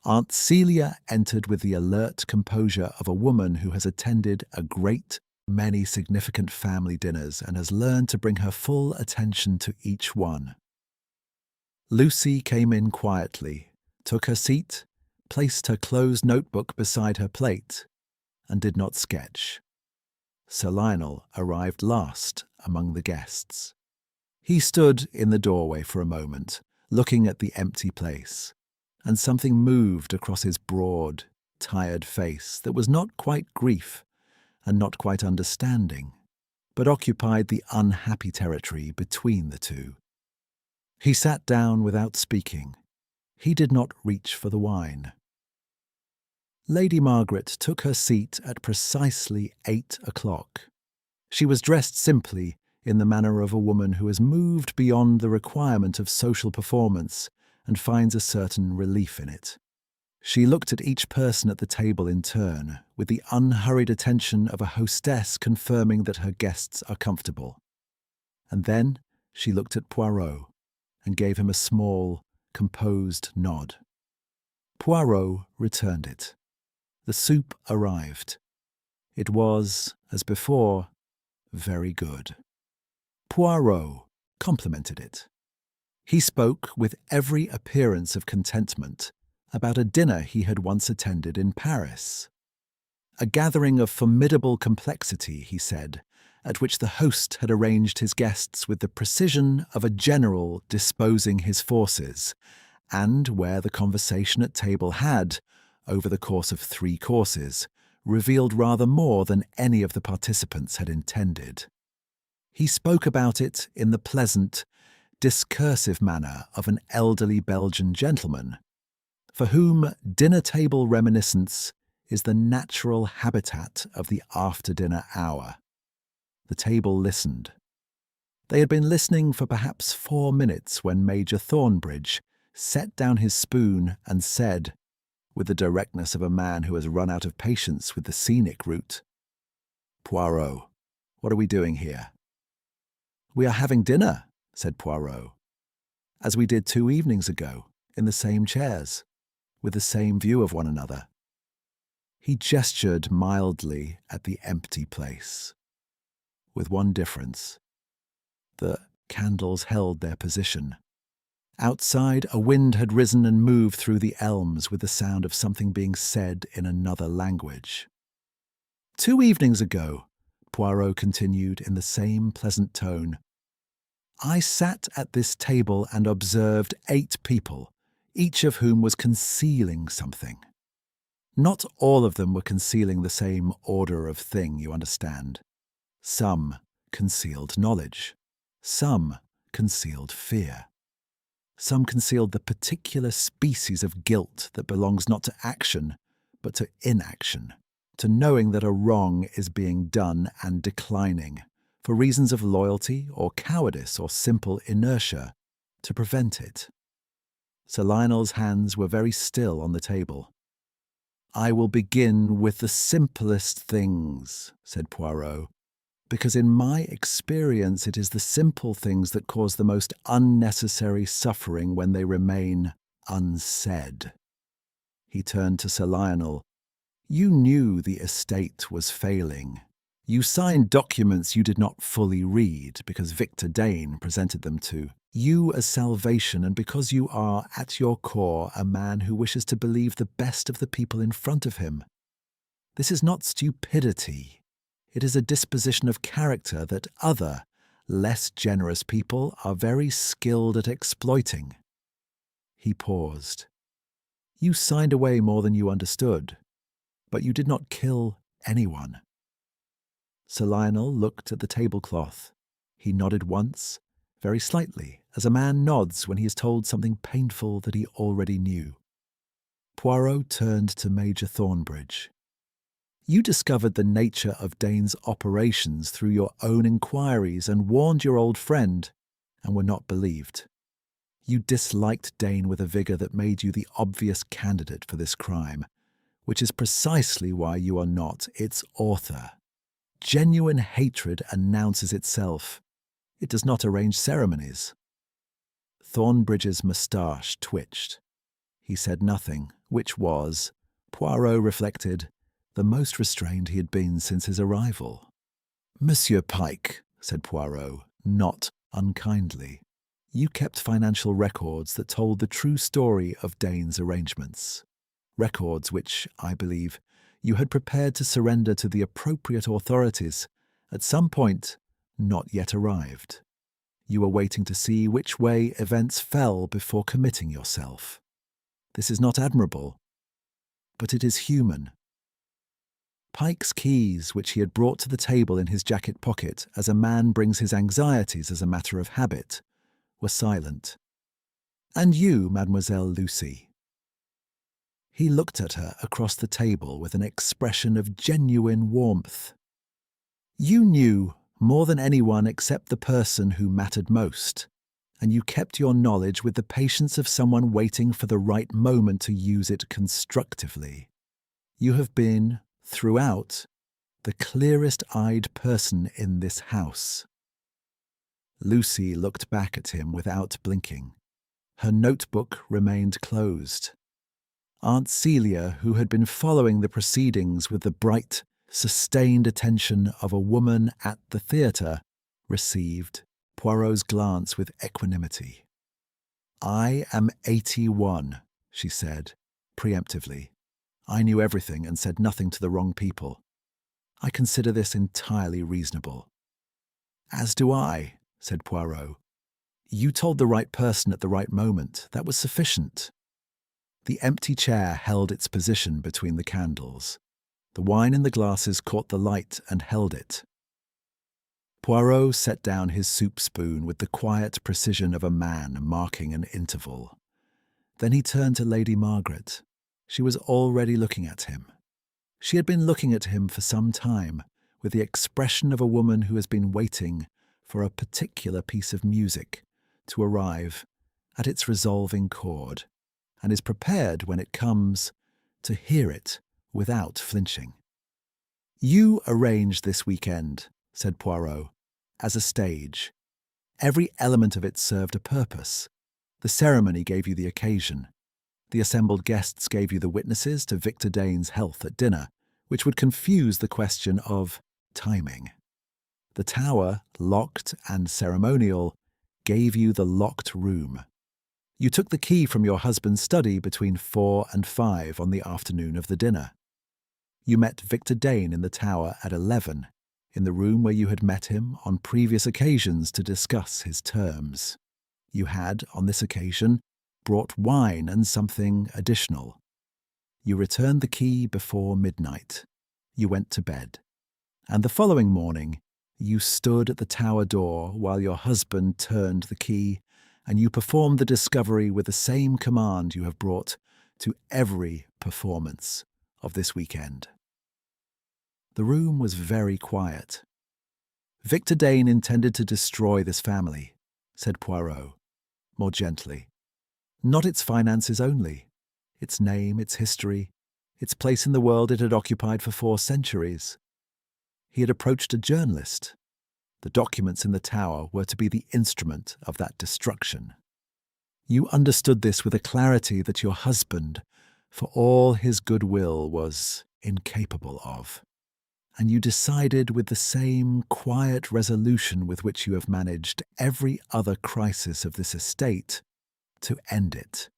Aunt Celia entered with the alert composure of a woman who has attended a great many significant family dinners and has learned to bring her full attention to each one. Lucy came in quietly, took her seat, placed her closed notebook beside her plate, and did not sketch. Sir Lionel arrived last among the guests. He stood in the doorway for a moment, looking at the empty place, and something moved across his broad, tired face that was not quite grief and not quite understanding, but occupied the unhappy territory between the two. He sat down without speaking. He did not reach for the wine. Lady Margaret took her seat at precisely 8 o'clock. She was dressed simply in the manner of a woman who has moved beyond the requirement of social performance and finds a certain relief in it. She looked at each person at the table in turn, with the unhurried attention of a hostess confirming that her guests are comfortable. And then she looked at Poirot and gave him a small, composed nod. Poirot returned it. The soup arrived. It was, as before, very good. Poirot complimented it. He spoke with every appearance of contentment about a dinner he had once attended in Paris. A gathering of formidable complexity, he said, at which the host had arranged his guests with the precision of a general disposing his forces, and where the conversation at table had, over the course of 3 courses, revealed rather more than any of the participants had intended. He spoke about it in the pleasant, discursive manner of an elderly Belgian gentleman, for whom dinner-table reminiscence is the natural habitat of the after-dinner hour. The table listened. They had been listening for perhaps 4 minutes when Major Thornbridge set down his spoon and said, with the directness of a man who has run out of patience with the scenic route, "Poirot, what are we doing here?" "We are having dinner," said Poirot, "as we did 2 evenings ago, in the same chairs, with the same view of one another." He gestured mildly at the empty place. With one difference. The candles held their position. Outside, a wind had risen and moved through the elms with the sound of something being said in another language. 2 evenings ago, Poirot continued in the same pleasant tone, I sat at this table and observed 8 people, each of whom was concealing something. Not all of them were concealing the same order of thing, you understand. Some concealed knowledge. Some concealed fear. Some concealed the particular species of guilt that belongs not to action, but to inaction, to knowing that a wrong is being done and declining, for reasons of loyalty or cowardice or simple inertia, to prevent it. Sir Lionel's hands were very still on the table. "I will begin with the simplest things," said Poirot, "because in my experience it is the simple things that cause the most unnecessary suffering when they remain unsaid." He turned to Sir Lionel. "You knew the estate was failing. You signed documents you did not fully read because Victor Dane presented them to you as salvation, and because you are, at your core, a man who wishes to believe the best of the people in front of him. This is not stupidity. It is a disposition of character that other, less generous people are very skilled at exploiting." He paused. "You signed away more than you understood, but you did not kill anyone." Sir Lionel looked at the tablecloth. He nodded once, very slightly, as a man nods when he is told something painful that he already knew. Poirot turned to Major Thornbridge. "You discovered the nature of Dane's operations through your own inquiries and warned your old friend, and were not believed. You disliked Dane with a vigour that made you the obvious candidate for this crime, which is precisely why you are not its author. Genuine hatred announces itself. It does not arrange ceremonies. Thornbridge's moustache twitched. He said nothing, which was, Poirot reflected, the most restrained he had been since his arrival. "Monsieur Pike," said Poirot, not unkindly, "you kept financial records that told the true story of Dane's arrangements. Records which, I believe, you had prepared to surrender to the appropriate authorities at some point not yet arrived. You were waiting to see which way events fell before committing yourself. This is not admirable, but it is human." Pike's keys, which he had brought to the table in his jacket pocket as a man brings his anxieties as a matter of habit, were silent. "And you, Mademoiselle Lucy?" He looked at her across the table with an expression of genuine warmth. "You knew more than anyone except the person who mattered most, and you kept your knowledge with the patience of someone waiting for the right moment to use it constructively. You have been, throughout, the clearest-eyed person in this house." Lucy looked back at him without blinking. Her notebook remained closed. Aunt Celia, who had been following the proceedings with the bright, sustained attention of a woman at the theatre, received Poirot's glance with equanimity. "I am 81, she said, preemptively. "I knew everything and said nothing to the wrong people. I consider this entirely reasonable." "As do I," said Poirot. "You told the right person at the right moment. That was sufficient." The empty chair held its position between the candles. The wine in the glasses caught the light and held it. Poirot set down his soup spoon with the quiet precision of a man marking an interval. Then he turned to Lady Margaret. She was already looking at him. She had been looking at him for some time, with the expression of a woman who has been waiting for a particular piece of music to arrive at its resolving chord, and is prepared, when it comes, to hear it without flinching. "You arranged this weekend," said Poirot, "as a stage. Every element of it served a purpose. The ceremony gave you the occasion. The assembled guests gave you the witnesses to Victor Dane's health at dinner, which would confuse the question of timing. The tower, locked and ceremonial, gave you the locked room. You took the key from your husband's study between 4 and 5 on the afternoon of the dinner. You met Victor Dane in the tower at 11, in the room where you had met him on previous occasions to discuss his terms. You had, on this occasion, brought wine and something additional. You returned the key before midnight. You went to bed. And the following morning, you stood at the tower door while your husband turned the key, and you performed the discovery with the same command you have brought to every performance of this weekend." The room was very quiet. "Victor Dane intended to destroy this family," said Poirot, more gently. "Not its finances only, its name, its history, its place in the world it had occupied for 4 centuries. He had approached a journalist. The documents in the tower were to be the instrument of that destruction. You understood this with a clarity that your husband, for all his goodwill, was incapable of. And you decided with the same quiet resolution with which you have managed every other crisis of this estate to end it."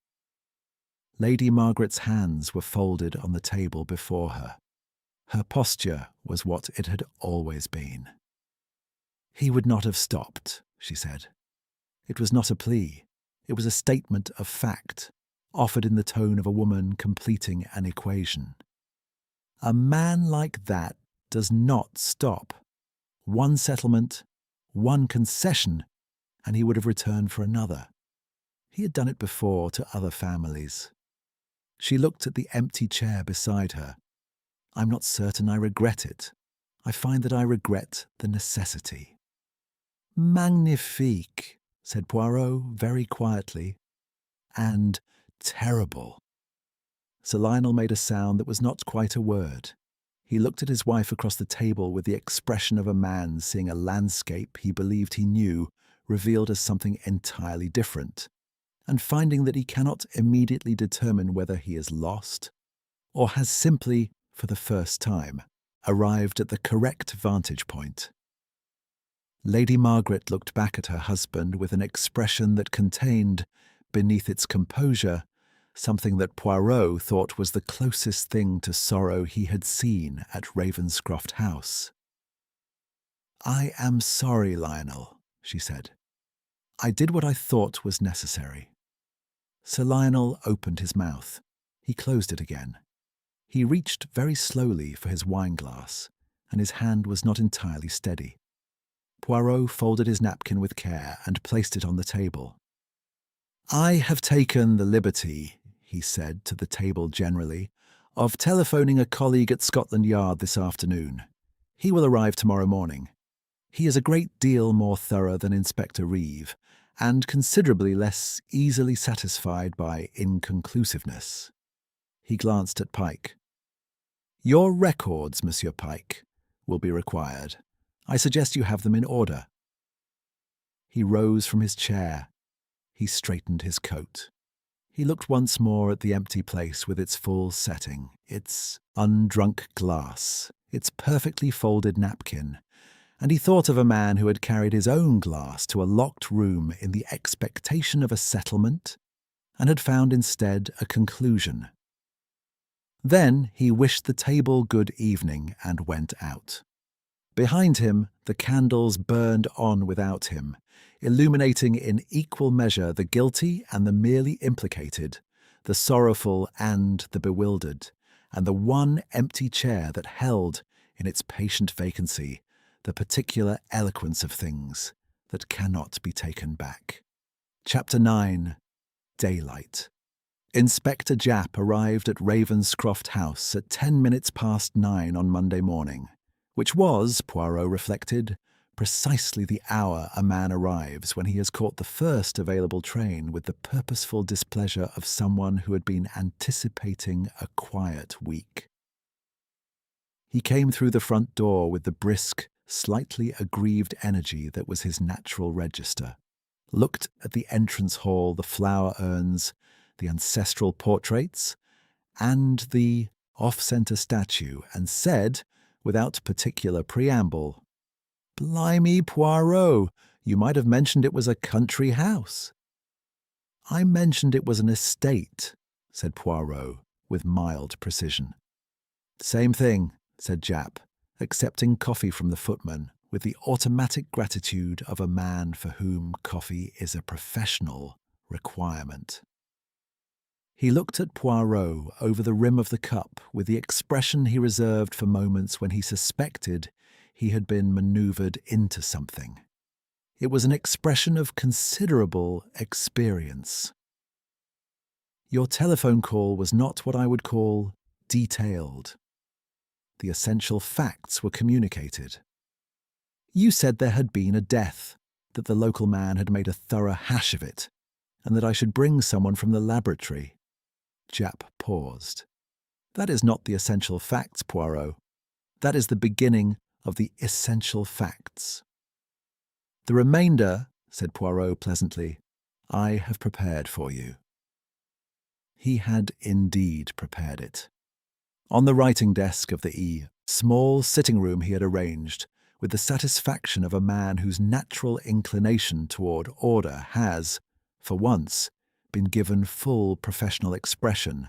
Lady Margaret's hands were folded on the table before her. Her posture was what it had always been. "He would not have stopped," she said. It was not a plea. It was a statement of fact, offered in the tone of a woman completing an equation. "A man like that does not stop. One settlement, one concession, and he would have returned for another. He had done it before to other families." She looked at the empty chair beside her. "I'm not certain I regret it. I find that I regret the necessity." "Magnifique," said Poirot very quietly, "and terrible." Sir Lionel made a sound that was not quite a word. He looked at his wife across the table with the expression of a man seeing a landscape he believed he knew revealed as something entirely different, and finding that he cannot immediately determine whether he is lost or has simply, for the first time, arrived at the correct vantage point. Lady Margaret looked back at her husband with an expression that contained, beneath its composure, something that Poirot thought was the closest thing to sorrow he had seen at Ravenscroft House. "I am sorry, Lionel," she said. "I did what I thought was necessary." Sir Lionel opened his mouth. He closed it again. He reached very slowly for his wine-glass, and his hand was not entirely steady. Poirot folded his napkin with care and placed it on the table. "I have taken the liberty," he said to the table generally, "of telephoning a colleague at Scotland Yard this afternoon. He will arrive tomorrow morning. He is a great deal more thorough than Inspector Reeve, and considerably less easily satisfied by inconclusiveness." He glanced at Pike. "Your records, Monsieur Pike, will be required. I suggest you have them in order." He rose from his chair. He straightened his coat. He looked once more at the empty place with its full setting, its undrunk glass, its perfectly folded napkin, and he thought of a man who had carried his own glass to a locked room in the expectation of a settlement and had found instead a conclusion. Then he wished the table good evening and went out. Behind him, the candles burned on without him, illuminating in equal measure the guilty and the merely implicated, the sorrowful and the bewildered, and the one empty chair that held, in its patient vacancy, the particular eloquence of things that cannot be taken back. Chapter 9. Daylight. Inspector Japp arrived at Ravenscroft House at 9:10 on Monday morning, which was, Poirot reflected, precisely the hour a man arrives when he has caught the first available train with the purposeful displeasure of someone who had been anticipating a quiet week. He came through the front door with the brisk, slightly aggrieved energy that was his natural register, looked at the entrance hall, the flower urns, the ancestral portraits, and the off-centre statue, and said, without particular preamble, "Blimey, Poirot, you might have mentioned it was a country house." "I mentioned it was an estate," said Poirot, with mild precision. "Same thing," said Japp, accepting coffee from the footman with the automatic gratitude of a man for whom coffee is a professional requirement. He looked at Poirot over the rim of the cup with the expression he reserved for moments when he suspected he had been manoeuvred into something. It was an expression of considerable experience. "Your telephone call was not what I would call detailed. The essential facts were communicated. You said there had been a death, that the local man had made a thorough hash of it, and that I should bring someone from the laboratory." Japp paused. "That is not the essential facts, Poirot. That is the beginning of the essential facts. The remainder," said Poirot pleasantly, "I have prepared for you." He had indeed prepared it. On the writing desk of the small sitting room he had arranged, with the satisfaction of a man whose natural inclination toward order has, for once, been given full professional expression,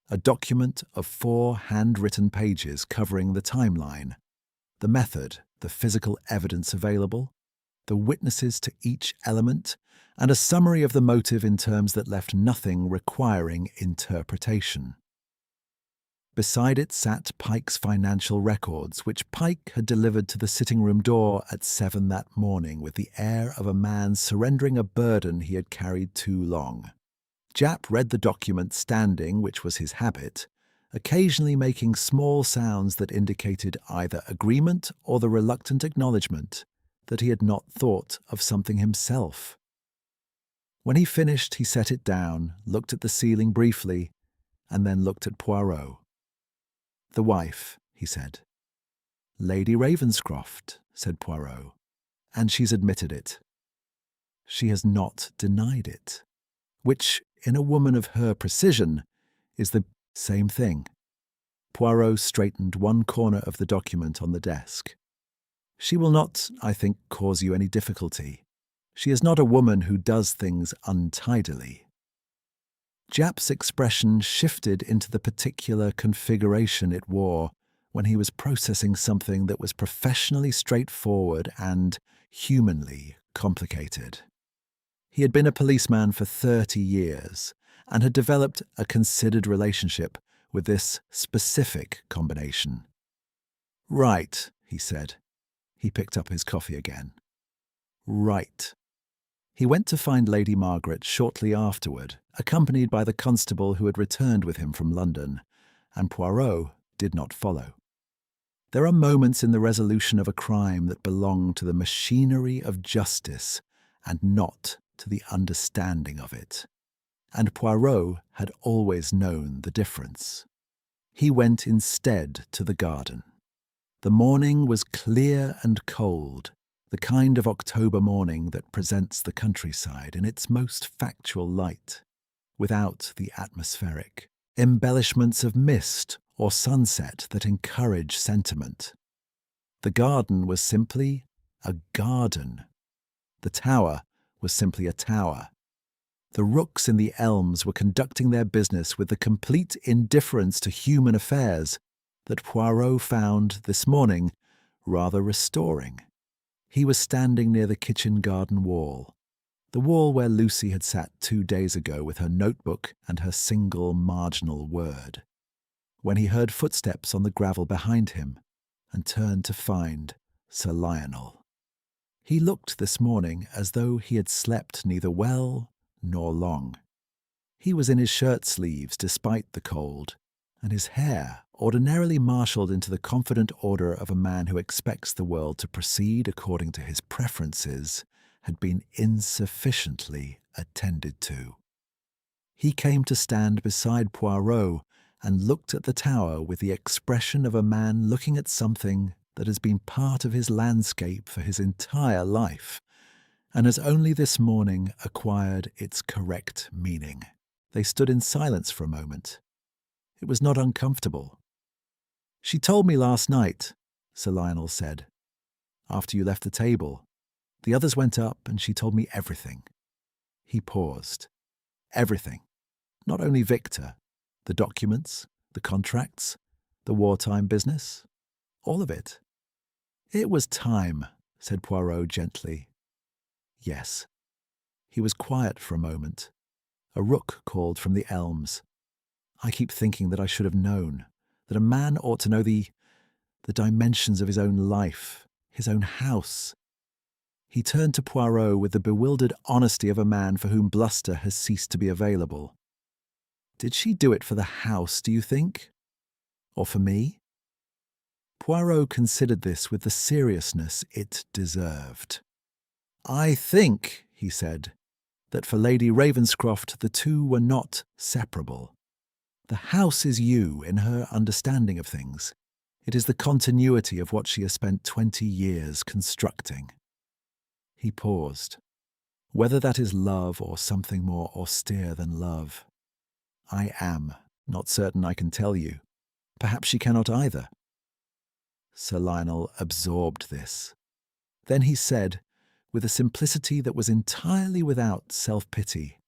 a document of 4 handwritten pages covering the timeline, the method, the physical evidence available, the witnesses to each element, and a summary of the motive in terms that left nothing requiring interpretation. Beside it sat Pike's financial records, which Pike had delivered to the sitting-room door at 7 that morning with the air of a man surrendering a burden he had carried too long. Japp read the document standing, which was his habit, occasionally making small sounds that indicated either agreement or the reluctant acknowledgement that he had not thought of something himself. When he finished, he set it down, looked at the ceiling briefly, and then looked at Poirot. "The wife," he said. "Lady Ravenscroft," said Poirot, "and she's admitted it. She has not denied it, which, in a woman of her precision, is the same thing." Poirot straightened one corner of the document on the desk. "She will not, I think, cause you any difficulty. She is not a woman who does things untidily." Japp's expression shifted into the particular configuration it wore when he was processing something that was professionally straightforward and humanly complicated. He had been a policeman for 30 years and had developed a considered relationship with this specific combination. "Right," he said. He picked up his coffee again. "Right." He went to find Lady Margaret shortly afterward, accompanied by the constable who had returned with him from London, and Poirot did not follow. There are moments in the resolution of a crime that belong to the machinery of justice and not to the understanding of it, and Poirot had always known the difference. He went instead to the garden. The morning was clear and cold, the kind of October morning that presents the countryside in its most factual light, without the atmospheric embellishments of mist or sunset that encourage sentiment. The garden was simply a garden. The tower was simply a tower. The rooks in the elms were conducting their business with the complete indifference to human affairs that Poirot found this morning rather restoring. He was standing near the kitchen garden wall, the wall where Lucy had sat 2 days ago with her notebook and her single marginal word, when he heard footsteps on the gravel behind him and turned to find Sir Lionel. He looked this morning as though he had slept neither well nor long. He was in his shirt sleeves despite the cold, and his hair, ordinarily marshalled into the confident order of a man who expects the world to proceed according to his preferences, had been insufficiently attended to. He came to stand beside Poirot and looked at the tower with the expression of a man looking at something that has been part of his landscape for his entire life, and has only this morning acquired its correct meaning. They stood in silence for a moment. It was not uncomfortable. "She told me last night," Sir Lionel said, "after you left the table. The others went up and she told me everything." He paused. "Everything. Not only Victor. The documents, the contracts, the wartime business. All of it." "It was time," said Poirot gently. "Yes." He was quiet for a moment. A rook called from the elms. "I keep thinking that I should have known, that a man ought to know the dimensions of his own life, his own house." He turned to Poirot with the bewildered honesty of a man for whom bluster has ceased to be available. "Did she do it for the house, do you think? Or for me?" Poirot considered this with the seriousness it deserved. "I think," he said, "that for Lady Ravenscroft the two were not separable. The house is you in her understanding of things. It is the continuity of what she has spent 20 years constructing." He paused. "Whether that is love or something more austere than love, I am not certain I can tell you. Perhaps she cannot either." Sir Lionel absorbed this. Then he said, with a simplicity that was entirely without self-pity,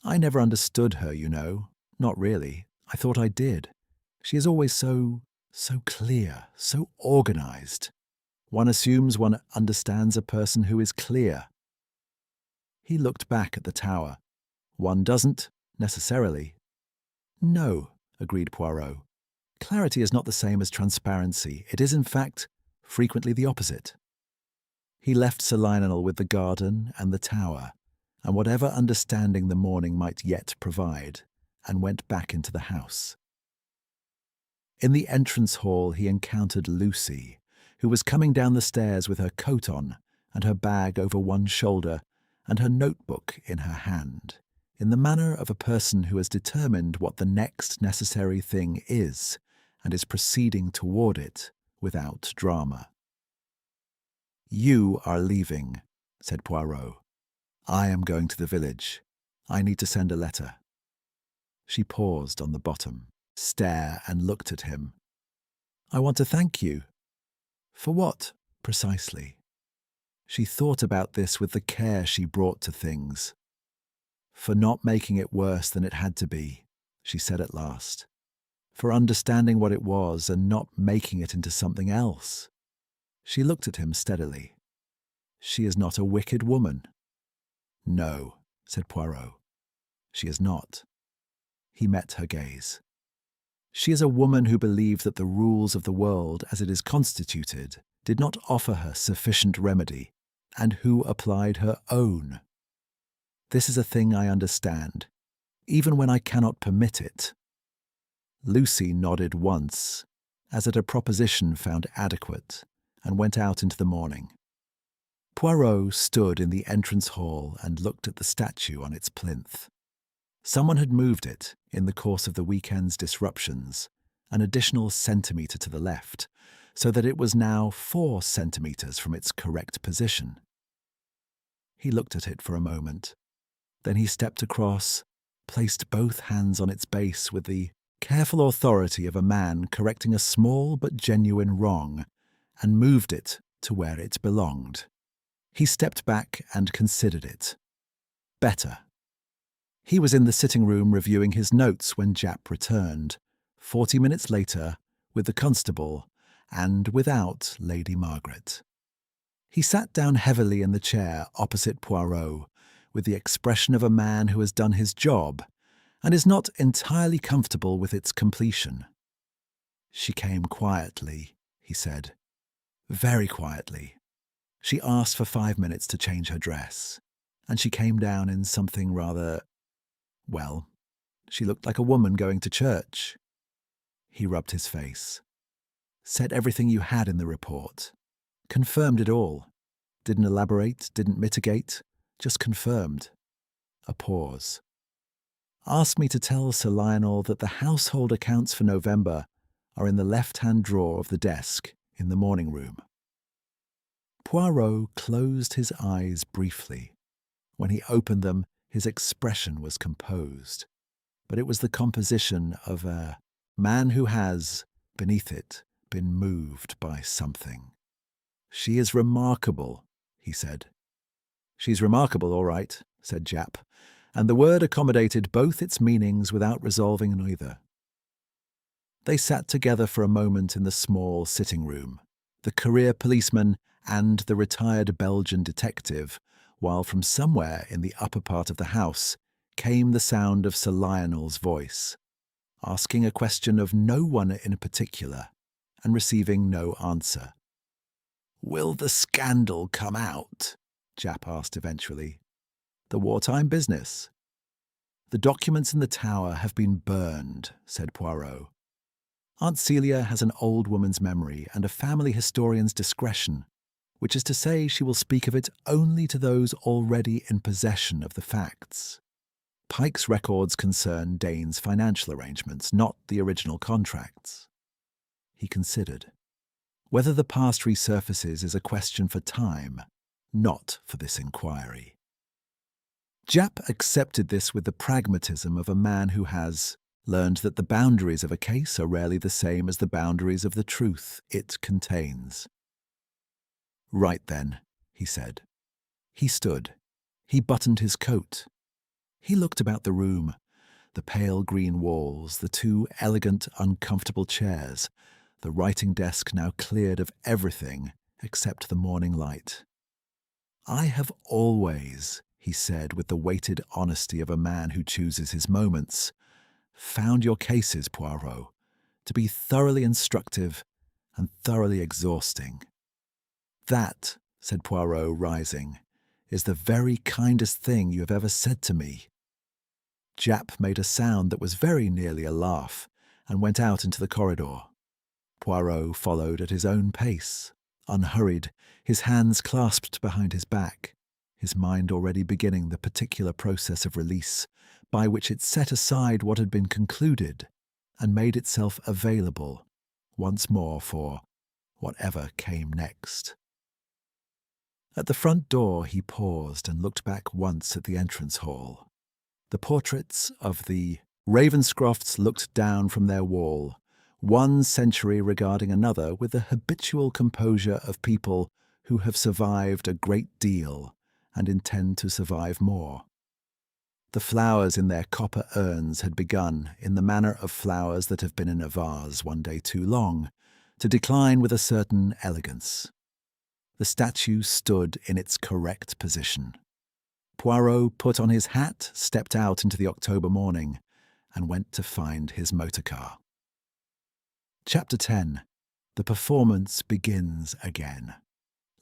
"I never understood her, you know. Not really. I thought I did. She is always so clear, so organized. One assumes one understands a person who is clear." He looked back at the tower. "One doesn't, necessarily." "No," agreed Poirot. "Clarity is not the same as transparency. It is, in fact, frequently the opposite." He left Sir Lionel with the garden and the tower, and whatever understanding the morning might yet provide, and went back into the house. In the entrance hall he encountered Lucy, who was coming down the stairs with her coat on and her bag over one shoulder and her notebook in her hand, in the manner of a person who has determined what the next necessary thing is and is proceeding toward it without drama. "You are leaving," said Poirot. "I am going to the village. I need to send a letter." She paused on the bottom, stared and looked at him. "I want to thank you." "For what, precisely?" She thought about this with the care she brought to things. "For not making it worse than it had to be," she said at last. "For understanding what it was and not making it into something else." She looked at him steadily. "She is not a wicked woman." "No," said Poirot. "She is not." He met her gaze. "She is a woman who believed that the rules of the world as it is constituted did not offer her sufficient remedy, and who applied her own. This is a thing I understand, even when I cannot permit it." Lucy nodded once, as at a proposition found adequate, and went out into the morning. Poirot stood in the entrance hall and looked at the statue on its plinth. Someone had moved it, in the course of the weekend's disruptions, an additional centimetre to the left, so that it was now 4 centimetres from its correct position. He looked at it for a moment. Then he stepped across, placed both hands on its base with the careful authority of a man correcting a small but genuine wrong, and moved it to where it belonged. He stepped back and considered it. Better. He was in the sitting room reviewing his notes when Japp returned, 40 minutes later, with the constable, and without Lady Margaret. He sat down heavily in the chair opposite Poirot, with the expression of a man who has done his job, and is not entirely comfortable with its completion. "She came quietly," he said. "Very quietly. She asked for 5 minutes to change her dress, and she came down in something rather... well, she looked like a woman going to church." He rubbed his face. "Said everything you had in the report. Confirmed it all. Didn't elaborate, didn't mitigate, just confirmed." A pause. "Asked me to tell Sir Lionel that the household accounts for November are in the left-hand drawer of the desk in the morning room." Poirot closed his eyes briefly. When he opened them, his expression was composed, but it was the composition of a man who has, beneath it, been moved by something. "She is remarkable," he said. "She's remarkable, all right," said Japp, and the word accommodated both its meanings without resolving either. They sat together for a moment in the small sitting room, the career policeman and the retired Belgian detective, while from somewhere in the upper part of the house came the sound of Sir Lionel's voice, asking a question of no one in particular, and receiving no answer. "Will the scandal come out?" Japp asked eventually. "The wartime business." "The documents in the tower have been burned," said Poirot. "Aunt Celia has an old woman's memory and a family historian's discretion, which is to say she will speak of it only to those already in possession of the facts. Pike's records concern Dane's financial arrangements, not the original contracts." He considered. Whether the past resurfaces is a question for time, not for this inquiry. Japp accepted this with the pragmatism of a man who has learned that the boundaries of a case are rarely the same as the boundaries of the truth it contains. "Right then," he said. He stood. He buttoned his coat. He looked about the room, the pale green walls, the 2 elegant, uncomfortable chairs, the writing desk now cleared of everything except the morning light. "I have always," he said with the weighted honesty of a man who chooses his moments, "found your cases, Poirot, to be thoroughly instructive and thoroughly exhausting." "That," said Poirot, rising, "is the very kindest thing you have ever said to me." Japp made a sound that was very nearly a laugh, and went out into the corridor. Poirot followed at his own pace, unhurried, his hands clasped behind his back, his mind already beginning the particular process of release by which it set aside what had been concluded and made itself available once more for whatever came next. At the front door he paused and looked back once at the entrance hall. The portraits of the Ravenscrofts looked down from their wall, one century regarding another with the habitual composure of people who have survived a great deal and intend to survive more. The flowers in their copper urns had begun, in the manner of flowers that have been in a vase one day too long, to decline with a certain elegance. The statue stood in its correct position. Poirot put on his hat, stepped out into the October morning, and went to find his motor car. Chapter 10. The performance begins again.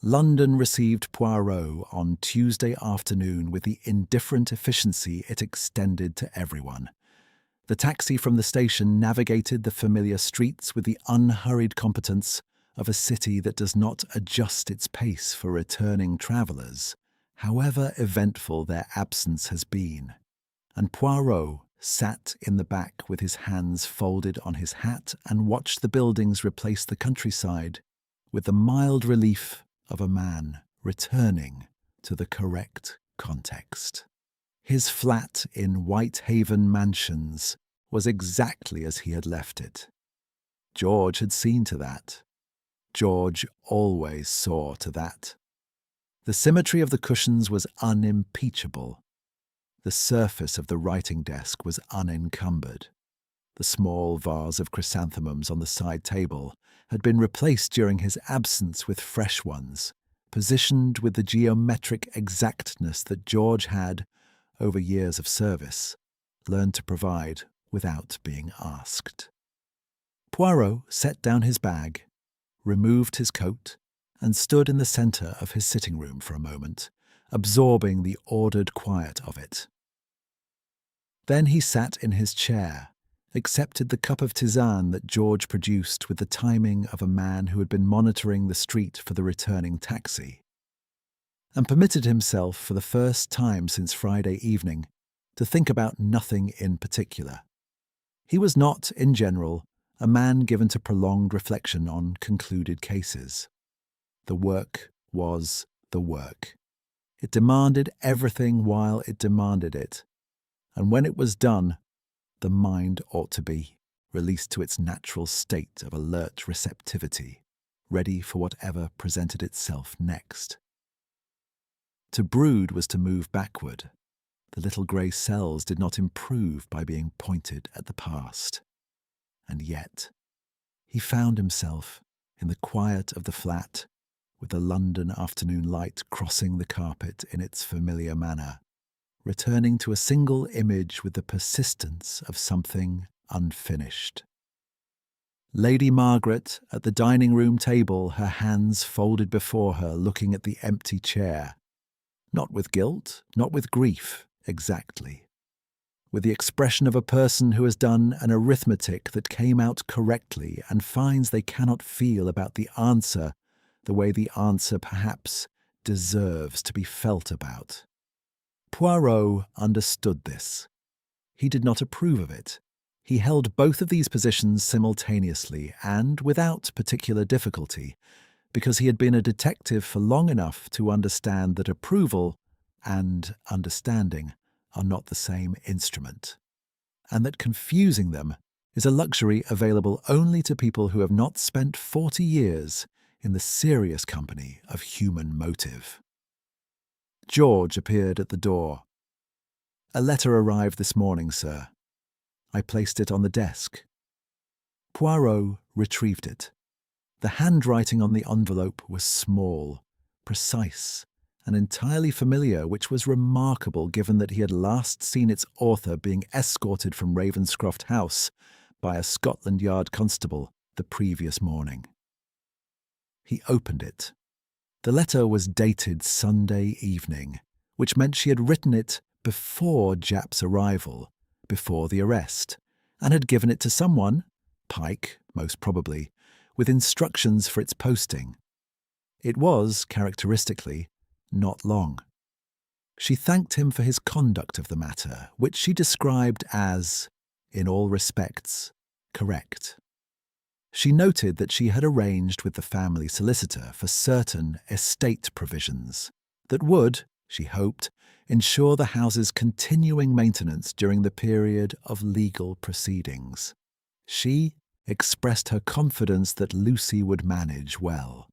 London received Poirot on Tuesday afternoon with the indifferent efficiency it extended to everyone. The taxi from the station navigated the familiar streets with the unhurried competence of a city that does not adjust its pace for returning travellers, however eventful their absence has been. And Poirot sat in the back with his hands folded on his hat and watched the buildings replace the countryside with the mild relief of a man returning to the correct context. His flat in Whitehaven Mansions was exactly as he had left it. George had seen to that. George always saw to that. The symmetry of the cushions was unimpeachable. The surface of the writing desk was unencumbered. The small vase of chrysanthemums on the side table had been replaced during his absence with fresh ones, positioned with the geometric exactness that George had, over years of service, learned to provide without being asked. Poirot set down his bag, removed his coat, and stood in the centre of his sitting room for a moment, absorbing the ordered quiet of it. Then he sat in his chair, accepted the cup of tisane that George produced with the timing of a man who had been monitoring the street for the returning taxi, and permitted himself for the first time since Friday evening to think about nothing in particular. He was not, in general, a man given to prolonged reflection on concluded cases. The work was the work. It demanded everything while it demanded it, and when it was done, the mind ought to be released to its natural state of alert receptivity, ready for whatever presented itself next. To brood was to move backward. The little grey cells did not improve by being pointed at the past. And yet, he found himself in the quiet of the flat, with the London afternoon light crossing the carpet in its familiar manner, returning to a single image with the persistence of something unfinished. Lady Margaret, at the dining-room table, her hands folded before her, looking at the empty chair. Not with guilt, not with grief, exactly. With the expression of a person who has done an arithmetic that came out correctly and finds they cannot feel about the answer the way the answer perhaps deserves to be felt about. Poirot understood this. He did not approve of it. He held both of these positions simultaneously and without particular difficulty, because he had been a detective for long enough to understand that approval and understanding are not the same instrument, and that confusing them is a luxury available only to people who have not spent 40 years in the serious company of human motive. George appeared at the door. "A letter arrived this morning, sir." I placed it on the desk. Poirot retrieved it. The handwriting on the envelope was small, precise, and entirely familiar, which was remarkable given that he had last seen its author being escorted from Ravenscroft House by a Scotland Yard constable the previous morning. He opened it. The letter was dated Sunday evening, which meant she had written it before Japp's arrival, before the arrest, and had given it to someone, Pike, most probably, with instructions for its posting. It was, characteristically, not long. She thanked him for his conduct of the matter, which she described as, in all respects, correct. She noted that she had arranged with the family solicitor for certain estate provisions that would, she hoped, ensure the house's continuing maintenance during the period of legal proceedings. She expressed her confidence that Lucy would manage well.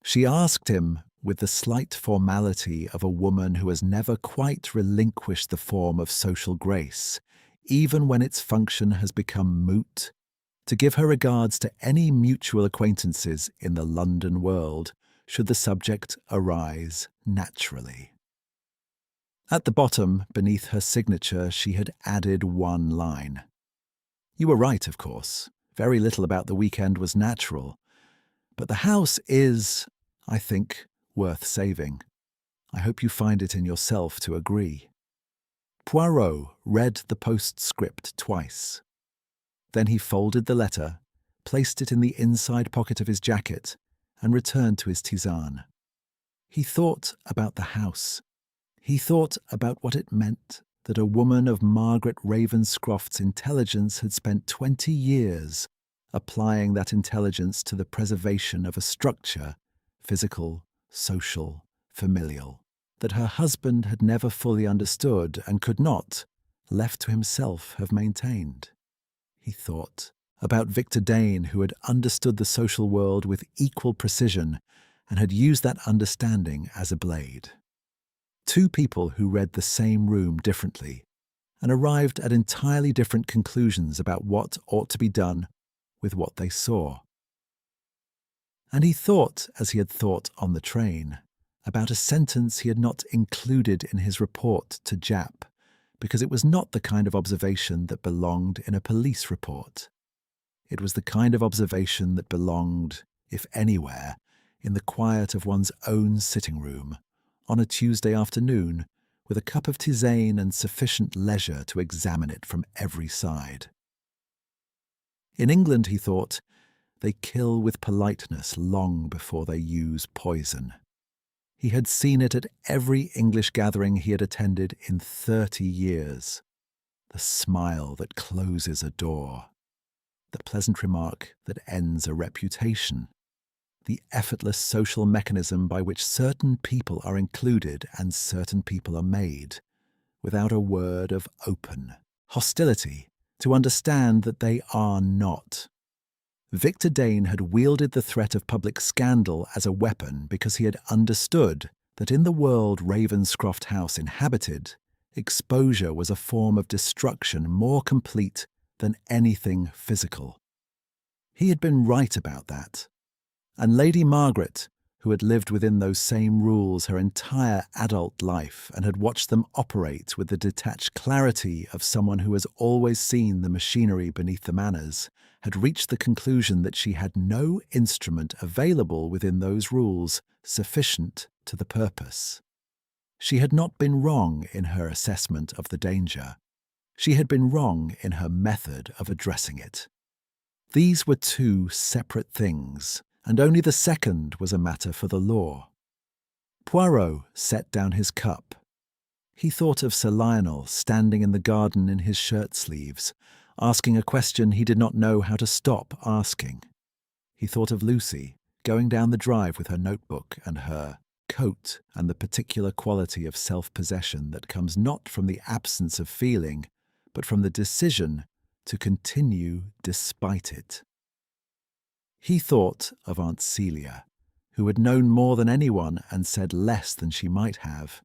She asked him, with the slight formality of a woman who has never quite relinquished the form of social grace, even when its function has become moot, to give her regards to any mutual acquaintances in the London world, should the subject arise naturally. At the bottom, beneath her signature, she had added one line. "You were right, of course. Very little about the weekend was natural. But the house is, I think, worth saving. I hope you find it in yourself to agree." Poirot read the postscript twice. Then he folded the letter, placed it in the inside pocket of his jacket, and returned to his tisane. He thought about the house. He thought about what it meant that a woman of Margaret Ravenscroft's intelligence had spent 20 years applying that intelligence to the preservation of a structure, physical, social, familial, that her husband had never fully understood and could not, left to himself, have maintained. He thought about Victor Dane, who had understood the social world with equal precision and had used that understanding as a blade. Two people who read the same room differently and arrived at entirely different conclusions about what ought to be done with what they saw. And he thought, as he had thought on the train, about a sentence he had not included in his report to Japp, because it was not the kind of observation that belonged in a police report. It was the kind of observation that belonged, if anywhere, in the quiet of one's own sitting room, on a Tuesday afternoon, with a cup of tisane and sufficient leisure to examine it from every side. In England, he thought, they kill with politeness long before they use poison. He had seen it at every English gathering he had attended in 30 years. The smile that closes a door. The pleasant remark that ends a reputation. The effortless social mechanism by which certain people are included and certain people are made, without a word of open hostility, to understand that they are not. Victor Dane had wielded the threat of public scandal as a weapon because he had understood that in the world Ravenscroft House inhabited, exposure was a form of destruction more complete than anything physical. He had been right about that. And Lady Margaret, who had lived within those same rules her entire adult life and had watched them operate with the detached clarity of someone who has always seen the machinery beneath the manners, had reached the conclusion that she had no instrument available within those rules sufficient to the purpose. She had not been wrong in her assessment of the danger. She had been wrong in her method of addressing it. These were two separate things, and only the second was a matter for the law. Poirot set down his cup. He thought of Sir Lionel standing in the garden in his shirt-sleeves, asking a question he did not know how to stop asking. He thought of Lucy, going down the drive with her notebook and her coat and the particular quality of self-possession that comes not from the absence of feeling, but from the decision to continue despite it. He thought of Aunt Celia, who had known more than anyone and said less than she might have,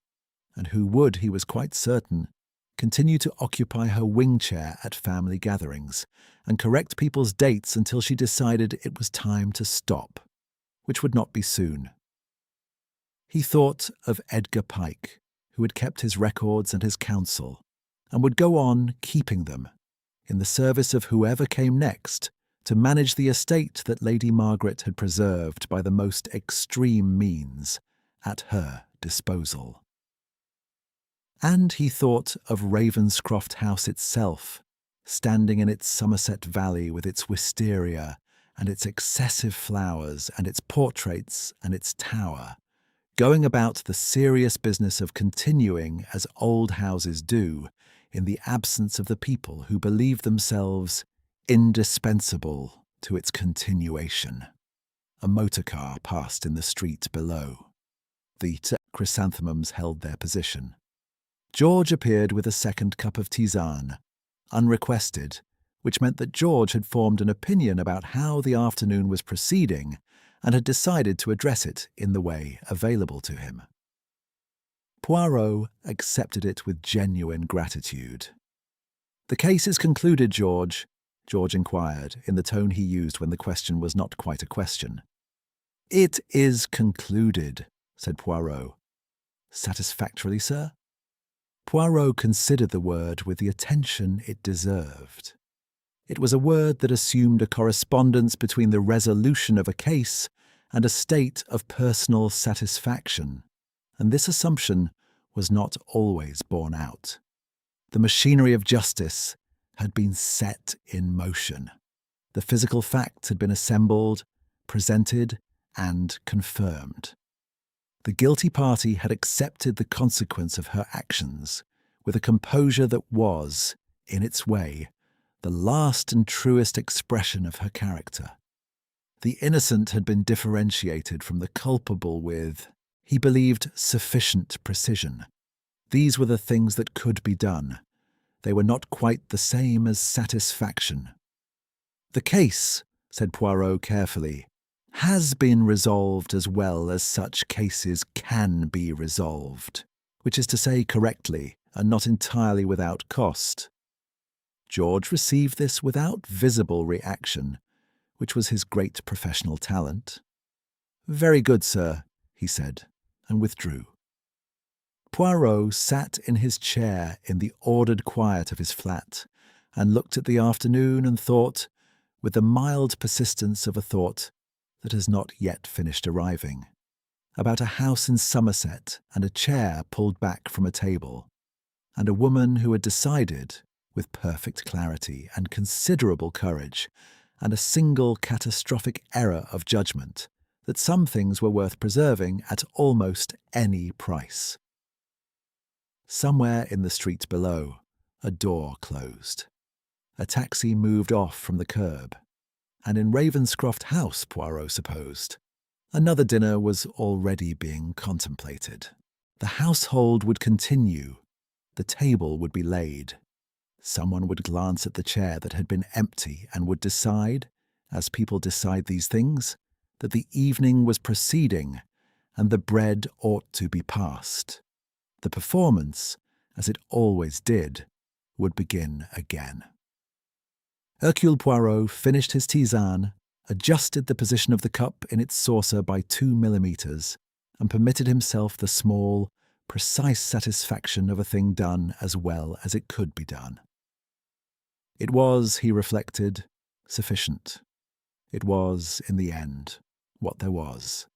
and who would, he was quite certain, continue to occupy her wing chair at family gatherings and correct people's dates until she decided it was time to stop, which would not be soon. He thought of Edgar Pike, who had kept his records and his counsel, and would go on keeping them, in the service of whoever came next, to manage the estate that Lady Margaret had preserved by the most extreme means at her disposal. And he thought of Ravenscroft House itself, standing in its Somerset Valley with its wisteria and its excessive flowers and its portraits and its tower, going about the serious business of continuing as old houses do in the absence of the people who believe themselves indispensable to its continuation. A motor car passed in the street below. The chrysanthemums held their position. George appeared with a second cup of tisane, unrequested, which meant that George had formed an opinion about how the afternoon was proceeding and had decided to address it in the way available to him. Poirot accepted it with genuine gratitude. "The case is concluded, George," George inquired, in the tone he used when the question was not quite a question. "It is concluded," said Poirot. "Satisfactorily, sir?" Poirot considered the word with the attention it deserved. It was a word that assumed a correspondence between the resolution of a case and a state of personal satisfaction, and this assumption was not always borne out. The machinery of justice had been set in motion. The physical facts had been assembled, presented, and confirmed. The guilty party had accepted the consequence of her actions with a composure that was, in its way, the last and truest expression of her character. The innocent had been differentiated from the culpable with, he believed, sufficient precision. These were the things that could be done. They were not quite the same as satisfaction. "The case," said Poirot carefully, "has been resolved as well as such cases can be resolved, which is to say correctly and not entirely without cost." George received this without visible reaction, which was his great professional talent. "Very good, sir," he said, and withdrew. Poirot sat in his chair in the ordered quiet of his flat, and looked at the afternoon and thought, with the mild persistence of a thought that has not yet finished arriving, about a house in Somerset and a chair pulled back from a table, and a woman who had decided, with perfect clarity and considerable courage, and a single catastrophic error of judgment, that some things were worth preserving at almost any price. Somewhere in the street below, a door closed. A taxi moved off from the curb, and in Ravenscroft House, Poirot supposed, another dinner was already being contemplated. The household would continue. The table would be laid. Someone would glance at the chair that had been empty and would decide, as people decide these things, that the evening was proceeding and the bread ought to be passed. The performance, as it always did, would begin again. Hercule Poirot finished his tisane, adjusted the position of the cup in its saucer by 2 millimeters, and permitted himself the small, precise satisfaction of a thing done as well as it could be done. It was, he reflected, sufficient. It was, in the end, what there was.